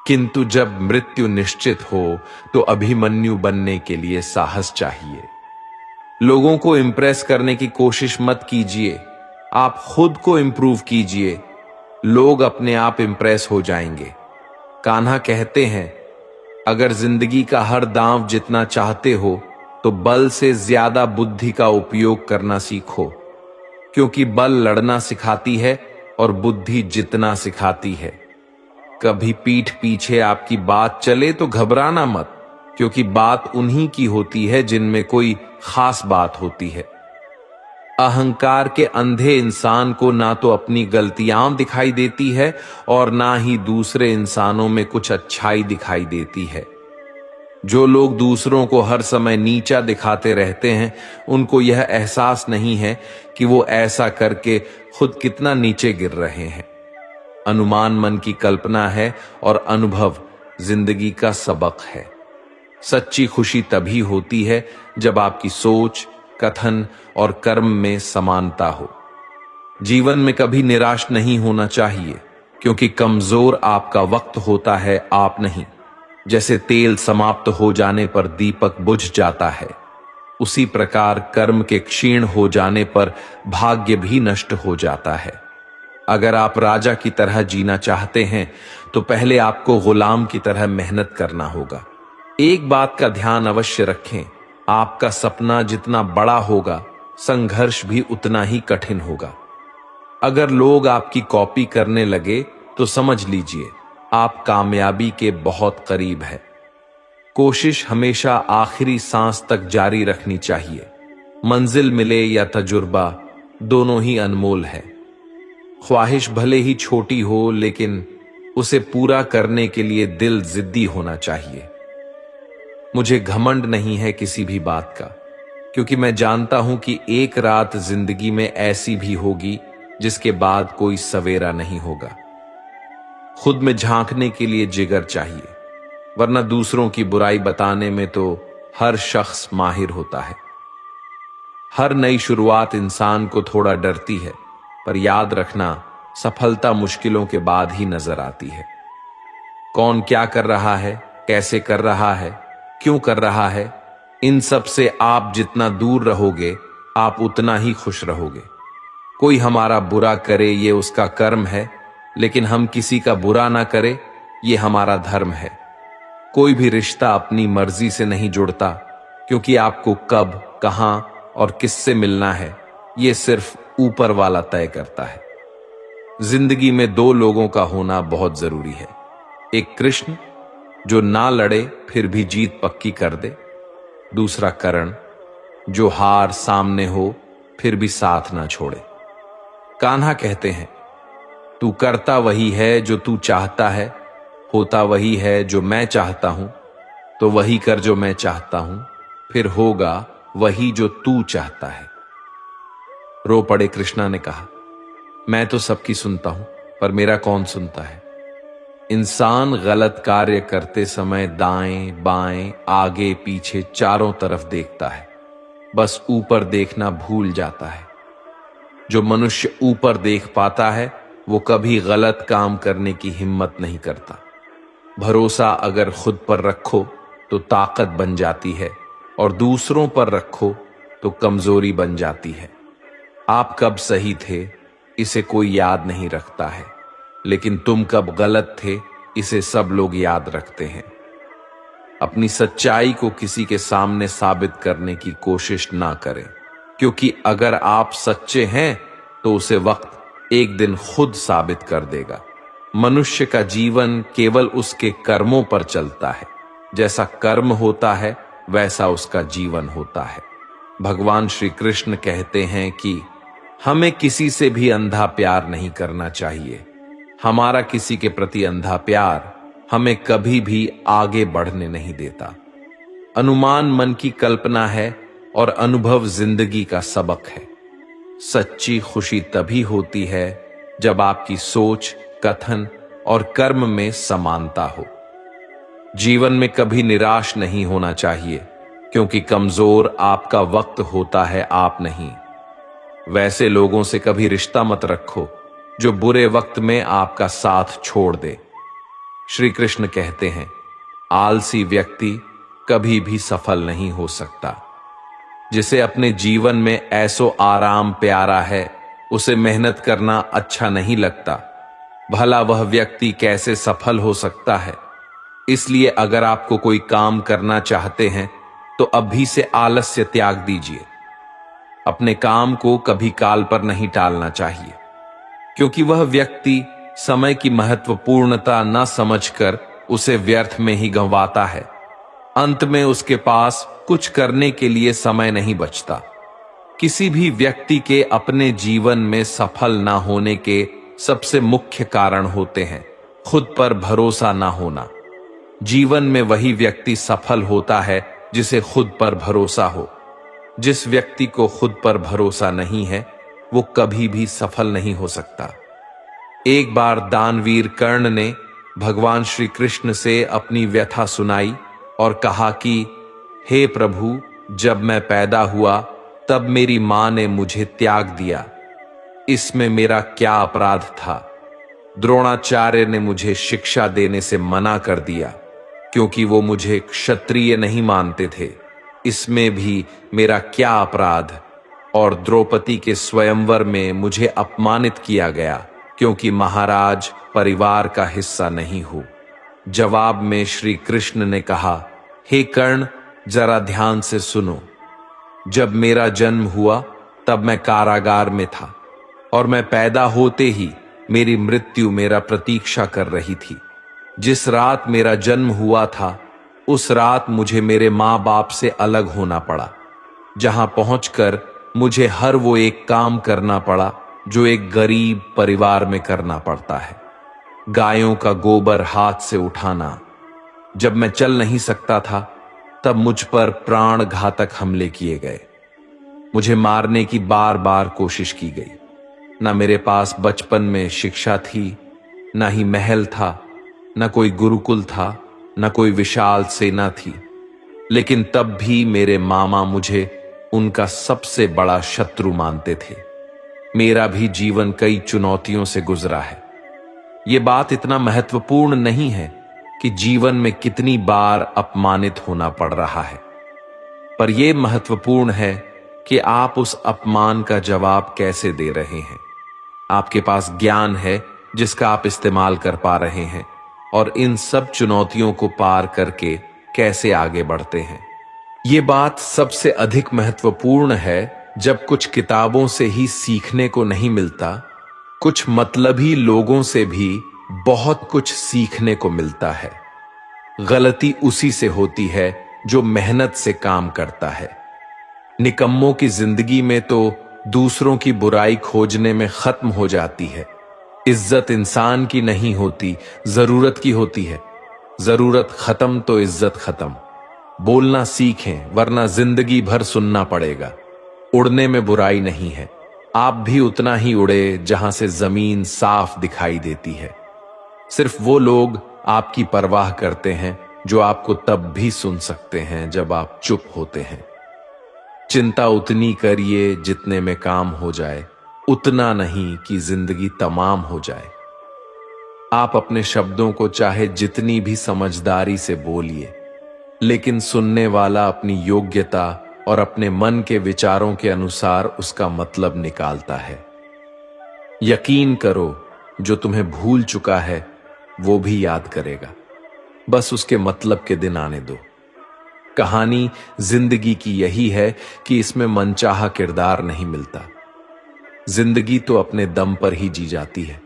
किंतु जब मृत्यु निश्चित हो तो अभिमन्यु बनने के लिए साहस चाहिए। लोगों को इंप्रेस करने की कोशिश मत कीजिए, आप खुद को इंप्रूव कीजिए। लोग अपने आप इंप्रेस हो जाएंगे। कान्हा कहते हैं, अगर जिंदगी का हर दांव जितना चाहते हो तो बल से ज्यादा बुद्धि का उपयोग करना सीखो, क्योंकि बल लड़ना सिखाती है और बुद्धि जितना सिखाती है। कभी पीठ पीछे आपकी बात चले तो घबराना मत, क्योंकि बात उन्हीं की होती है जिनमें कोई खास बात होती है। अहंकार के अंधे इंसान को ना तो अपनी गलतियां दिखाई देती है और ना ही दूसरे इंसानों में कुछ अच्छाई दिखाई देती है। जो लोग दूसरों को हर समय नीचा दिखाते रहते हैं, उनको यह एहसास नहीं है कि वो ऐसा करके खुद कितना नीचे गिर रहे हैं। अनुमान मन की कल्पना है और अनुभव जिंदगी का सबक है। सच्ची खुशी तभी होती है जब आपकी सोच, कथन और कर्म में समानता हो। जीवन में कभी निराश नहीं होना चाहिए, क्योंकि कमजोर आपका वक्त होता है, आप नहीं। जैसे तेल समाप्त हो जाने पर दीपक बुझ जाता है, उसी प्रकार कर्म के क्षीण हो जाने पर भाग्य भी नष्ट हो जाता है। अगर आप राजा की तरह जीना चाहते हैं तो पहले आपको गुलाम की तरह मेहनत करना होगा। एक बात का ध्यान अवश्य रखें, आपका सपना जितना बड़ा होगा, संघर्ष भी उतना ही कठिन होगा। अगर लोग आपकी कॉपी करने लगे तो समझ लीजिए आप कामयाबी के बहुत करीब है। कोशिश हमेशा आखिरी सांस तक जारी रखनी चाहिए। मंजिल मिले या तजुर्बा, दोनों ही अनमोल है। ख्वाहिश भले ही छोटी हो, लेकिन उसे पूरा करने के लिए दिल जिद्दी होना चाहिए। मुझे घमंड नहीं है किसी भी बात का, क्योंकि मैं जानता हूं कि एक रात जिंदगी में ऐसी भी होगी जिसके बाद कोई सवेरा नहीं होगा। खुद में झांकने के लिए जिगर चाहिए, वरना दूसरों की बुराई बताने में तो हर शख्स माहिर होता है। हर नई शुरुआत इंसान को थोड़ा डरती है, पर याद रखना, सफलता मुश्किलों के बाद ही नजर आती है। कौन क्या कर रहा है, कैसे कर रहा है, क्यों कर रहा है, इन सब से आप जितना दूर रहोगे आप उतना ही खुश रहोगे। कोई हमारा बुरा करे ये उसका कर्म है, लेकिन हम किसी का बुरा ना करें ये हमारा धर्म है। कोई भी रिश्ता अपनी मर्जी से नहीं जुड़ता, क्योंकि आपको कब, कहां और किससे मिलना है ये सिर्फ ऊपर वाला तय करता है। जिंदगी में दो लोगों का होना बहुत जरूरी है। एक कृष्ण जो ना लड़े फिर भी जीत पक्की कर दे, दूसरा कर्ण जो हार सामने हो फिर भी साथ ना छोड़े। कान्हा कहते हैं, तू करता वही है जो तू चाहता है, होता वही है जो मैं चाहता हूं, तो वही कर जो मैं चाहता हूं, फिर होगा वही जो तू चाहता है। रो पड़े कृष्णा ने कहा, मैं तो सबकी सुनता हूं, पर मेरा कौन सुनता है। इंसान गलत कार्य करते समय दाएं बाएं आगे पीछे चारों तरफ देखता है, बस ऊपर देखना भूल जाता है। जो मनुष्य ऊपर देख पाता है वो कभी गलत काम करने की हिम्मत नहीं करता। भरोसा अगर खुद पर रखो तो ताकत बन जाती है, और दूसरों पर रखो तो कमजोरी बन जाती है। आप कब सही थे इसे कोई याद नहीं रखता है, लेकिन तुम कब गलत थे इसे सब लोग याद रखते हैं। अपनी सच्चाई को किसी के सामने साबित करने की कोशिश ना करें, क्योंकि अगर आप सच्चे हैं तो उसे वक्त एक दिन खुद साबित कर देगा। मनुष्य का जीवन केवल उसके कर्मों पर चलता है। जैसा कर्म होता है वैसा उसका जीवन होता है। भगवान श्री कृष्ण कहते हैं कि हमें किसी से भी अंधा प्यार नहीं करना चाहिए। हमारा किसी के प्रति अंधा प्यार हमें कभी भी आगे बढ़ने नहीं देता। अनुमान मन की कल्पना है और अनुभव जिंदगी का सबक है। सच्ची खुशी तभी होती है जब आपकी सोच, कथन और कर्म में समानता हो। जीवन में कभी निराश नहीं होना चाहिए, क्योंकि कमजोर आपका वक्त होता है, आप नहीं। वैसे लोगों से कभी रिश्ता मत रखो जो बुरे वक्त में आपका साथ छोड़ दे। श्री कृष्ण कहते हैं, आलसी व्यक्ति कभी भी सफल नहीं हो सकता। जिसे अपने जीवन में ऐसो आराम प्यारा है, उसे मेहनत करना अच्छा नहीं लगता। भला वह व्यक्ति कैसे सफल हो सकता है? इसलिए अगर आपको कोई काम करना चाहते हैं तो अभी से आलस्य त्याग दीजिए। अपने काम को कभी काल पर नहीं टालना चाहिए, क्योंकि वह व्यक्ति समय की महत्वपूर्णता न समझकर उसे व्यर्थ में ही गंवाता है। अंत में उसके पास कुछ करने के लिए समय नहीं बचता। किसी भी व्यक्ति के अपने जीवन में सफल ना होने के सबसे मुख्य कारण होते हैं खुद पर भरोसा ना होना। जीवन में वही व्यक्ति सफल होता है जिसे खुद पर भरोसा हो। जिस व्यक्ति को खुद पर भरोसा नहीं है, वो कभी भी सफल नहीं हो सकता। एक बार दानवीर कर्ण ने भगवान श्री कृष्ण से अपनी व्यथा सुनाई और कहा कि हे प्रभु, जब मैं पैदा हुआ तब मेरी मां ने मुझे त्याग दिया। इसमें मेरा क्या अपराध था? द्रोणाचार्य ने मुझे शिक्षा देने से मना कर दिया, क्योंकि वो मुझे क्षत्रिय नहीं मानते थे। इसमें भी मेरा क्या अपराध? और द्रौपदी के स्वयंवर में मुझे अपमानित किया गया, क्योंकि महाराज परिवार का हिस्सा नहीं हूं। जवाब में श्री कृष्ण ने कहा, हे कर्ण, जरा ध्यान से सुनो। जब मेरा जन्म हुआ तब मैं कारागार में था, और मैं पैदा होते ही मेरी मृत्यु मेरा प्रतीक्षा कर रही थी। जिस रात मेरा जन्म हुआ था, उस रात मुझे मेरे मां बाप से अलग होना पड़ा, जहां पहुंचकर मुझे हर वो एक काम करना पड़ा जो एक गरीब परिवार में करना पड़ता है। गायों का गोबर हाथ से उठाना। जब मैं चल नहीं सकता था, तब मुझ पर प्राण घातक हमले किए गए। मुझे मारने की बार बार कोशिश की गई। न मेरे पास बचपन में शिक्षा थी, न ही महल था, न कोई गुरुकुल था, न कोई विशाल सेना थी। लेकिन तब भी मेरे मामा मुझे उनका सबसे बड़ा शत्रु मानते थे। मेरा भी जीवन कई चुनौतियों से गुजरा है। ये बात इतना महत्वपूर्ण नहीं है कि जीवन में कितनी बार अपमानित होना पड़ रहा है, पर यह महत्वपूर्ण है कि आप उस अपमान का जवाब कैसे दे रहे हैं। आपके पास ज्ञान है जिसका आप इस्तेमाल कर पा रहे हैं, और इन सब चुनौतियों को पार करके कैसे आगे बढ़ते हैं। ये बात सबसे अधिक महत्वपूर्ण है जब कुछ किताबों से ही सीखने को नहीं मिलता, कुछ मतलबी लोगों से भी बहुत कुछ सीखने को मिलता है। गलती उसी से होती है जो मेहनत से काम करता है। निकम्मों की जिंदगी में तो दूसरों की बुराई खोजने में खत्म हो जाती है। इज्जत इंसान की नहीं होती, जरूरत की होती है। जरूरत खत्म तो इज्जत खत्म। बोलना सीखें, वरना जिंदगी भर सुनना पड़ेगा। उड़ने में बुराई नहीं है, आप भी उतना ही उड़े जहां से जमीन साफ दिखाई देती है। सिर्फ वो लोग आपकी परवाह करते हैं जो आपको तब भी सुन सकते हैं जब आप चुप होते हैं। चिंता उतनी करिए जितने में काम हो जाए, उतना नहीं कि जिंदगी तमाम हो जाए। आप अपने शब्दों को चाहे जितनी भी समझदारी से बोलिए, लेकिन सुनने वाला अपनी योग्यता और अपने मन के विचारों के अनुसार उसका मतलब निकालता है। यकीन करो, जो तुम्हें भूल चुका है वो भी याद करेगा। बस उसके मतलब के दिन आने दो। कहानी जिंदगी की यही है कि इसमें मनचाहा किरदार नहीं मिलता। जिंदगी तो अपने दम पर ही जी जाती है।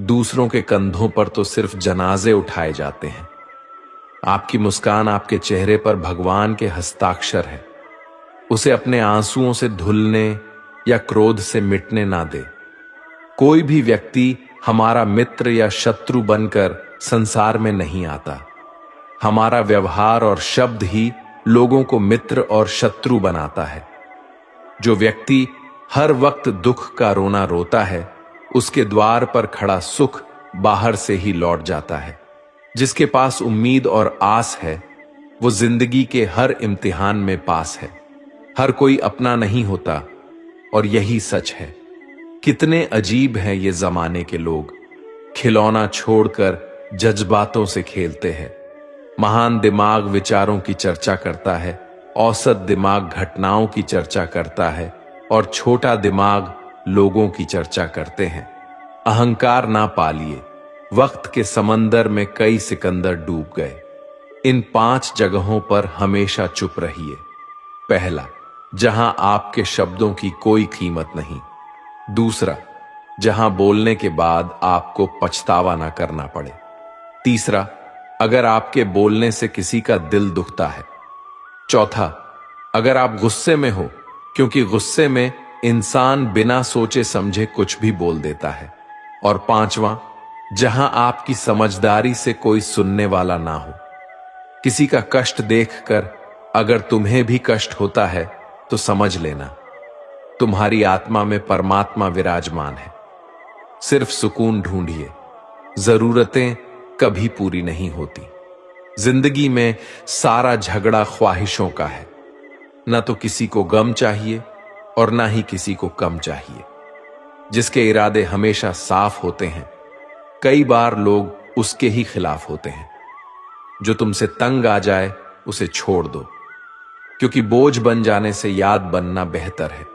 दूसरों के कंधों पर तो सिर्फ जनाजे उठाए जाते हैं। आपकी मुस्कान आपके चेहरे पर भगवान के हस्ताक्षर है। उसे अपने आंसुओं से धुलने या क्रोध से मिटने ना दे। कोई भी व्यक्ति हमारा मित्र या शत्रु बनकर संसार में नहीं आता। हमारा व्यवहार और शब्द ही लोगों को मित्र और शत्रु बनाता है। जो व्यक्ति हर वक्त दुख का रोना रोता है, उसके द्वार पर खड़ा सुख बाहर से ही लौट जाता है। जिसके पास उम्मीद और आस है, वो जिंदगी के हर इम्तिहान में पास है। हर कोई अपना नहीं होता, और यही सच है। कितने अजीब हैं ये जमाने के लोग, खिलौना छोड़कर जज्बातों से खेलते हैं। महान दिमाग विचारों की चर्चा करता है, औसत दिमाग घटनाओं की चर्चा करता है, और छोटा दिमाग लोगों की चर्चा करते हैं। अहंकार ना पालिए, वक्त के समंदर में कई सिकंदर डूब गए। इन 5 जगहों पर हमेशा चुप रहिए। पहला, जहां आपके शब्दों की कोई कीमत नहीं। दूसरा, जहां बोलने के बाद आपको पछतावा ना करना पड़े। तीसरा, अगर आपके बोलने से किसी का दिल दुखता है। चौथा, अगर आप गुस्से में हो, क्योंकि गुस्से में इंसान बिना सोचे समझे कुछ भी बोल देता है। और पांचवा, जहां आपकी समझदारी से कोई सुनने वाला ना हो। किसी का कष्ट देखकर अगर तुम्हें भी कष्ट होता है तो समझ लेना, तुम्हारी आत्मा में परमात्मा विराजमान है। सिर्फ सुकून ढूंढिए, जरूरतें कभी पूरी नहीं होती। जिंदगी में सारा झगड़ा ख्वाहिशों का है। ना तो किसी को गम चाहिए और ना ही किसी को कम चाहिए। जिसके इरादे हमेशा साफ होते हैं, कई बार लोग उसके ही खिलाफ होते हैं। जो तुमसे तंग आ जाए उसे छोड़ दो, क्योंकि बोझ बन जाने से याद बनना बेहतर है।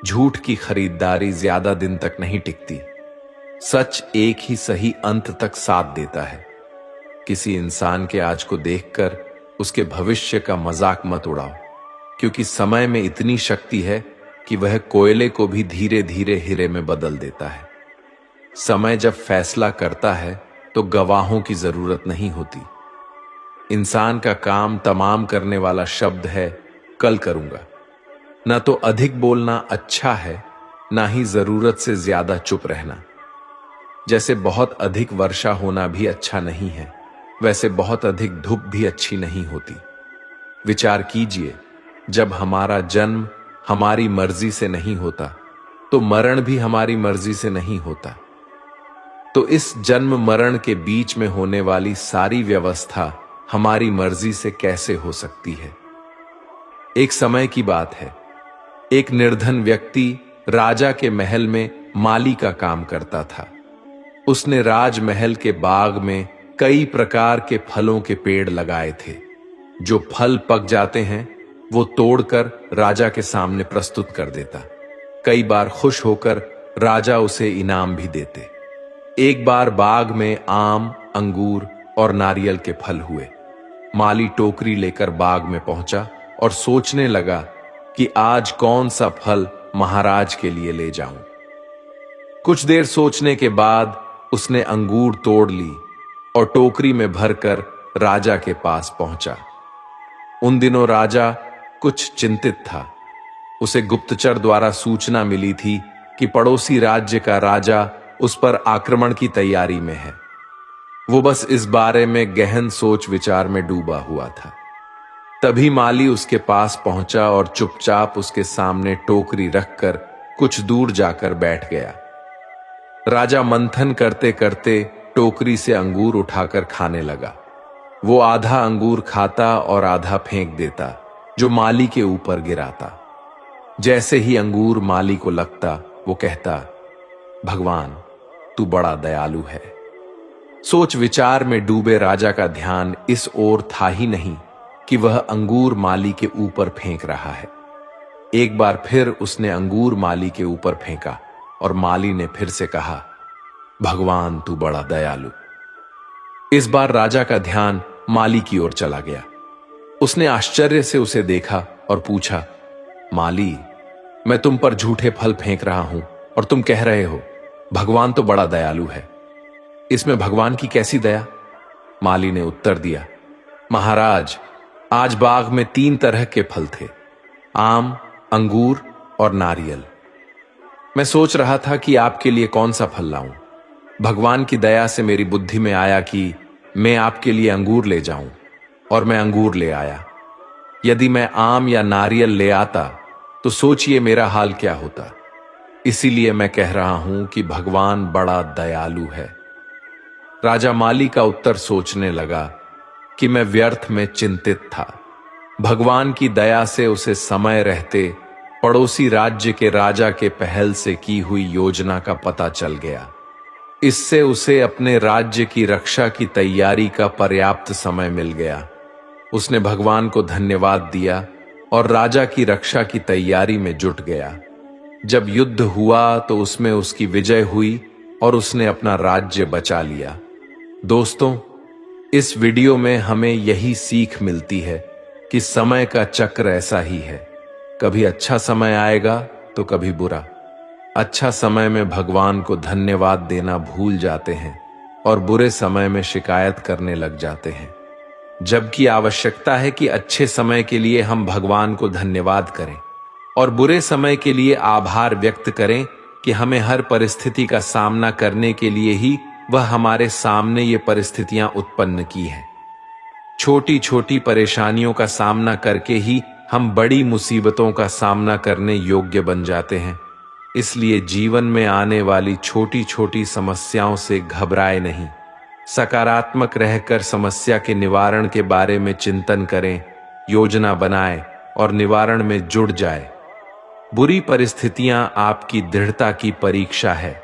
झूठ की खरीदारी ज्यादा दिन तक नहीं टिकती। सच एक ही सही अंत तक साथ देता है। किसी इंसान के आज को देखकर उसके भविष्य का मजाक मत उड़ाओ, क्योंकि समय में इतनी शक्ति है कि वह कोयले को भी धीरे धीरे हीरे में बदल देता है। समय जब फैसला करता है तो गवाहों की जरूरत नहीं होती। इंसान का काम तमाम करने वाला शब्द है कल करूंगा। ना तो अधिक बोलना अच्छा है, ना ही जरूरत से ज्यादा चुप रहना। जैसे बहुत अधिक वर्षा होना भी अच्छा नहीं है, वैसे बहुत अधिक धूप भी अच्छी नहीं होती। विचार कीजिए, जब हमारा जन्म हमारी मर्जी से नहीं होता, तो मरण भी हमारी मर्जी से नहीं होता। तो इस जन्म मरण के बीच में होने वाली सारी व्यवस्था हमारी मर्जी से कैसे हो सकती है? एक समय की बात है। एक निर्धन व्यक्ति राजा के महल में माली का काम करता था। उसने राजमहल के बाग में कई प्रकार के फलों के पेड़ लगाए थे। जो फल पक जाते हैं वो तोड़कर राजा के सामने प्रस्तुत कर देता। कई बार खुश होकर राजा उसे इनाम भी देते। एक बार बाग में आम, अंगूर और नारियल के फल हुए। माली टोकरी लेकर बाग में पहुंचा और सोचने लगा कि आज कौन सा फल महाराज के लिए ले जाऊं। कुछ देर सोचने के बाद उसने अंगूर तोड़ ली और टोकरी में भरकर राजा के पास पहुंचा। उन दिनों राजा कुछ चिंतित था। उसे गुप्तचर द्वारा सूचना मिली थी कि पड़ोसी राज्य का राजा उस पर आक्रमण की तैयारी में है। वो बस इस बारे में गहन सोच विचार में डूबा हुआ था। तभी माली उसके पास पहुंचा और चुपचाप उसके सामने टोकरी रखकर कुछ दूर जाकर बैठ गया। राजा मंथन करते करते टोकरी से अंगूर उठाकर खाने लगा। वो आधा अंगूर खाता और आधा फेंक देता, जो माली के ऊपर गिराता। जैसे ही अंगूर माली को लगता, वो कहता, भगवान तू बड़ा दयालु है। सोच विचार में डूबे राजा का ध्यान इस ओर था ही नहीं कि वह अंगूर माली के ऊपर फेंक रहा है। एक बार फिर उसने अंगूर माली के ऊपर फेंका और माली ने फिर से कहा, भगवान तू बड़ा दयालु। इस बार राजा का ध्यान माली की ओर चला गया। उसने आश्चर्य से उसे देखा और पूछा, माली, मैं तुम पर झूठे फल फेंक रहा हूं और तुम कह रहे हो भगवान तो बड़ा दयालु है। इसमें भगवान की कैसी दया? माली ने उत्तर दिया, महाराज, आज बाग में 3 तरह के फल थे, आम, अंगूर और नारियल। मैं सोच रहा था कि आपके लिए कौन सा फल लाऊं। भगवान की दया से मेरी बुद्धि में आया कि मैं आपके लिए अंगूर ले जाऊं, और मैं अंगूर ले आया। यदि मैं आम या नारियल ले आता तो सोचिए मेरा हाल क्या होता। इसीलिए मैं कह रहा हूं कि भगवान बड़ा दयालु है। राजा माली का उत्तर सोचने लगा कि मैं व्यर्थ में चिंतित था। भगवान की दया से उसे समय रहते पड़ोसी राज्य के राजा के पहल से की हुई योजना का पता चल गया। इससे उसे अपने राज्य की रक्षा की तैयारी का पर्याप्त समय मिल गया। उसने भगवान को धन्यवाद दिया और राजा की रक्षा की तैयारी में जुट गया। जब युद्ध हुआ तो उसमें उसकी विजय हुई और उसने अपना राज्य बचा लिया। दोस्तों, इस वीडियो में हमें यही सीख मिलती है कि समय का चक्र ऐसा ही है, कभी अच्छा समय आएगा तो कभी बुरा। अच्छा समय में भगवान को धन्यवाद देना भूल जाते हैं और बुरे समय में शिकायत करने लग जाते हैं, जबकि आवश्यकता है कि अच्छे समय के लिए हम भगवान को धन्यवाद करें और बुरे समय के लिए आभार व्यक्त करें कि हमें हर परिस्थिति का सामना करने के लिए ही वह हमारे सामने ये परिस्थितियां उत्पन्न की हैं। छोटी छोटी परेशानियों का सामना करके ही हम बड़ी मुसीबतों का सामना करने योग्य बन जाते हैं। इसलिए जीवन में आने वाली छोटी छोटी समस्याओं से घबराए नहीं, सकारात्मक रहकर समस्या के निवारण के बारे में चिंतन करें, योजना बनाएं और निवारण में जुड़ जाए। बुरी परिस्थितियां आपकी दृढ़ता की परीक्षा है।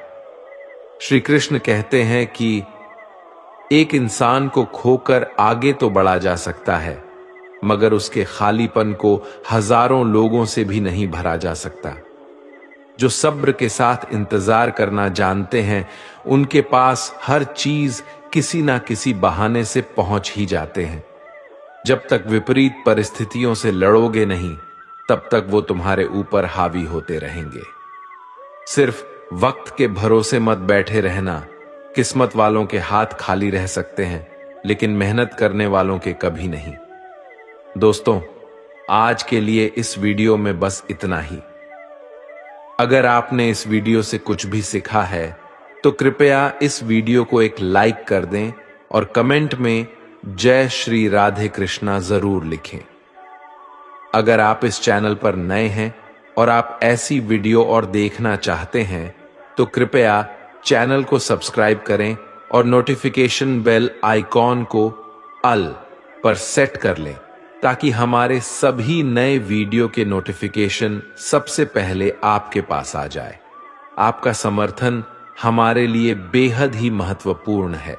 श्री कृष्ण कहते हैं कि एक इंसान को खोकर आगे तो बढ़ा जा सकता है, मगर उसके खालीपन को हजारों लोगों से भी नहीं भरा जा सकता। जो सब्र के साथ इंतजार करना जानते हैं, उनके पास हर चीज किसी ना किसी बहाने से पहुंच ही जाते हैं। जब तक विपरीत परिस्थितियों से लड़ोगे नहीं, तब तक वो तुम्हारे ऊपर हावी होते रहेंगे। सिर्फ वक्त के भरोसे मत बैठे रहना। किस्मत वालों के हाथ खाली रह सकते हैं, लेकिन मेहनत करने वालों के कभी नहीं। दोस्तों, आज के लिए इस वीडियो में बस इतना ही। अगर आपने इस वीडियो से कुछ भी सीखा है तो कृपया इस वीडियो को एक लाइक कर दें और कमेंट में जय श्री राधे कृष्णा जरूर लिखें। अगर आप इस चैनल पर नए हैं और आप ऐसी वीडियो और देखना चाहते हैं तो कृपया चैनल को सब्सक्राइब करें और नोटिफिकेशन बेल आइकॉन को ऑल पर सेट कर लें, ताकि हमारे सभी नए वीडियो के नोटिफिकेशन सबसे पहले आपके पास आ जाए। आपका समर्थन हमारे लिए बेहद ही महत्वपूर्ण है।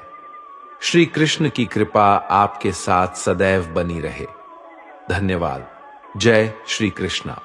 श्री कृष्ण की कृपा आपके साथ सदैव बनी रहे। धन्यवाद। जय श्री कृष्णा।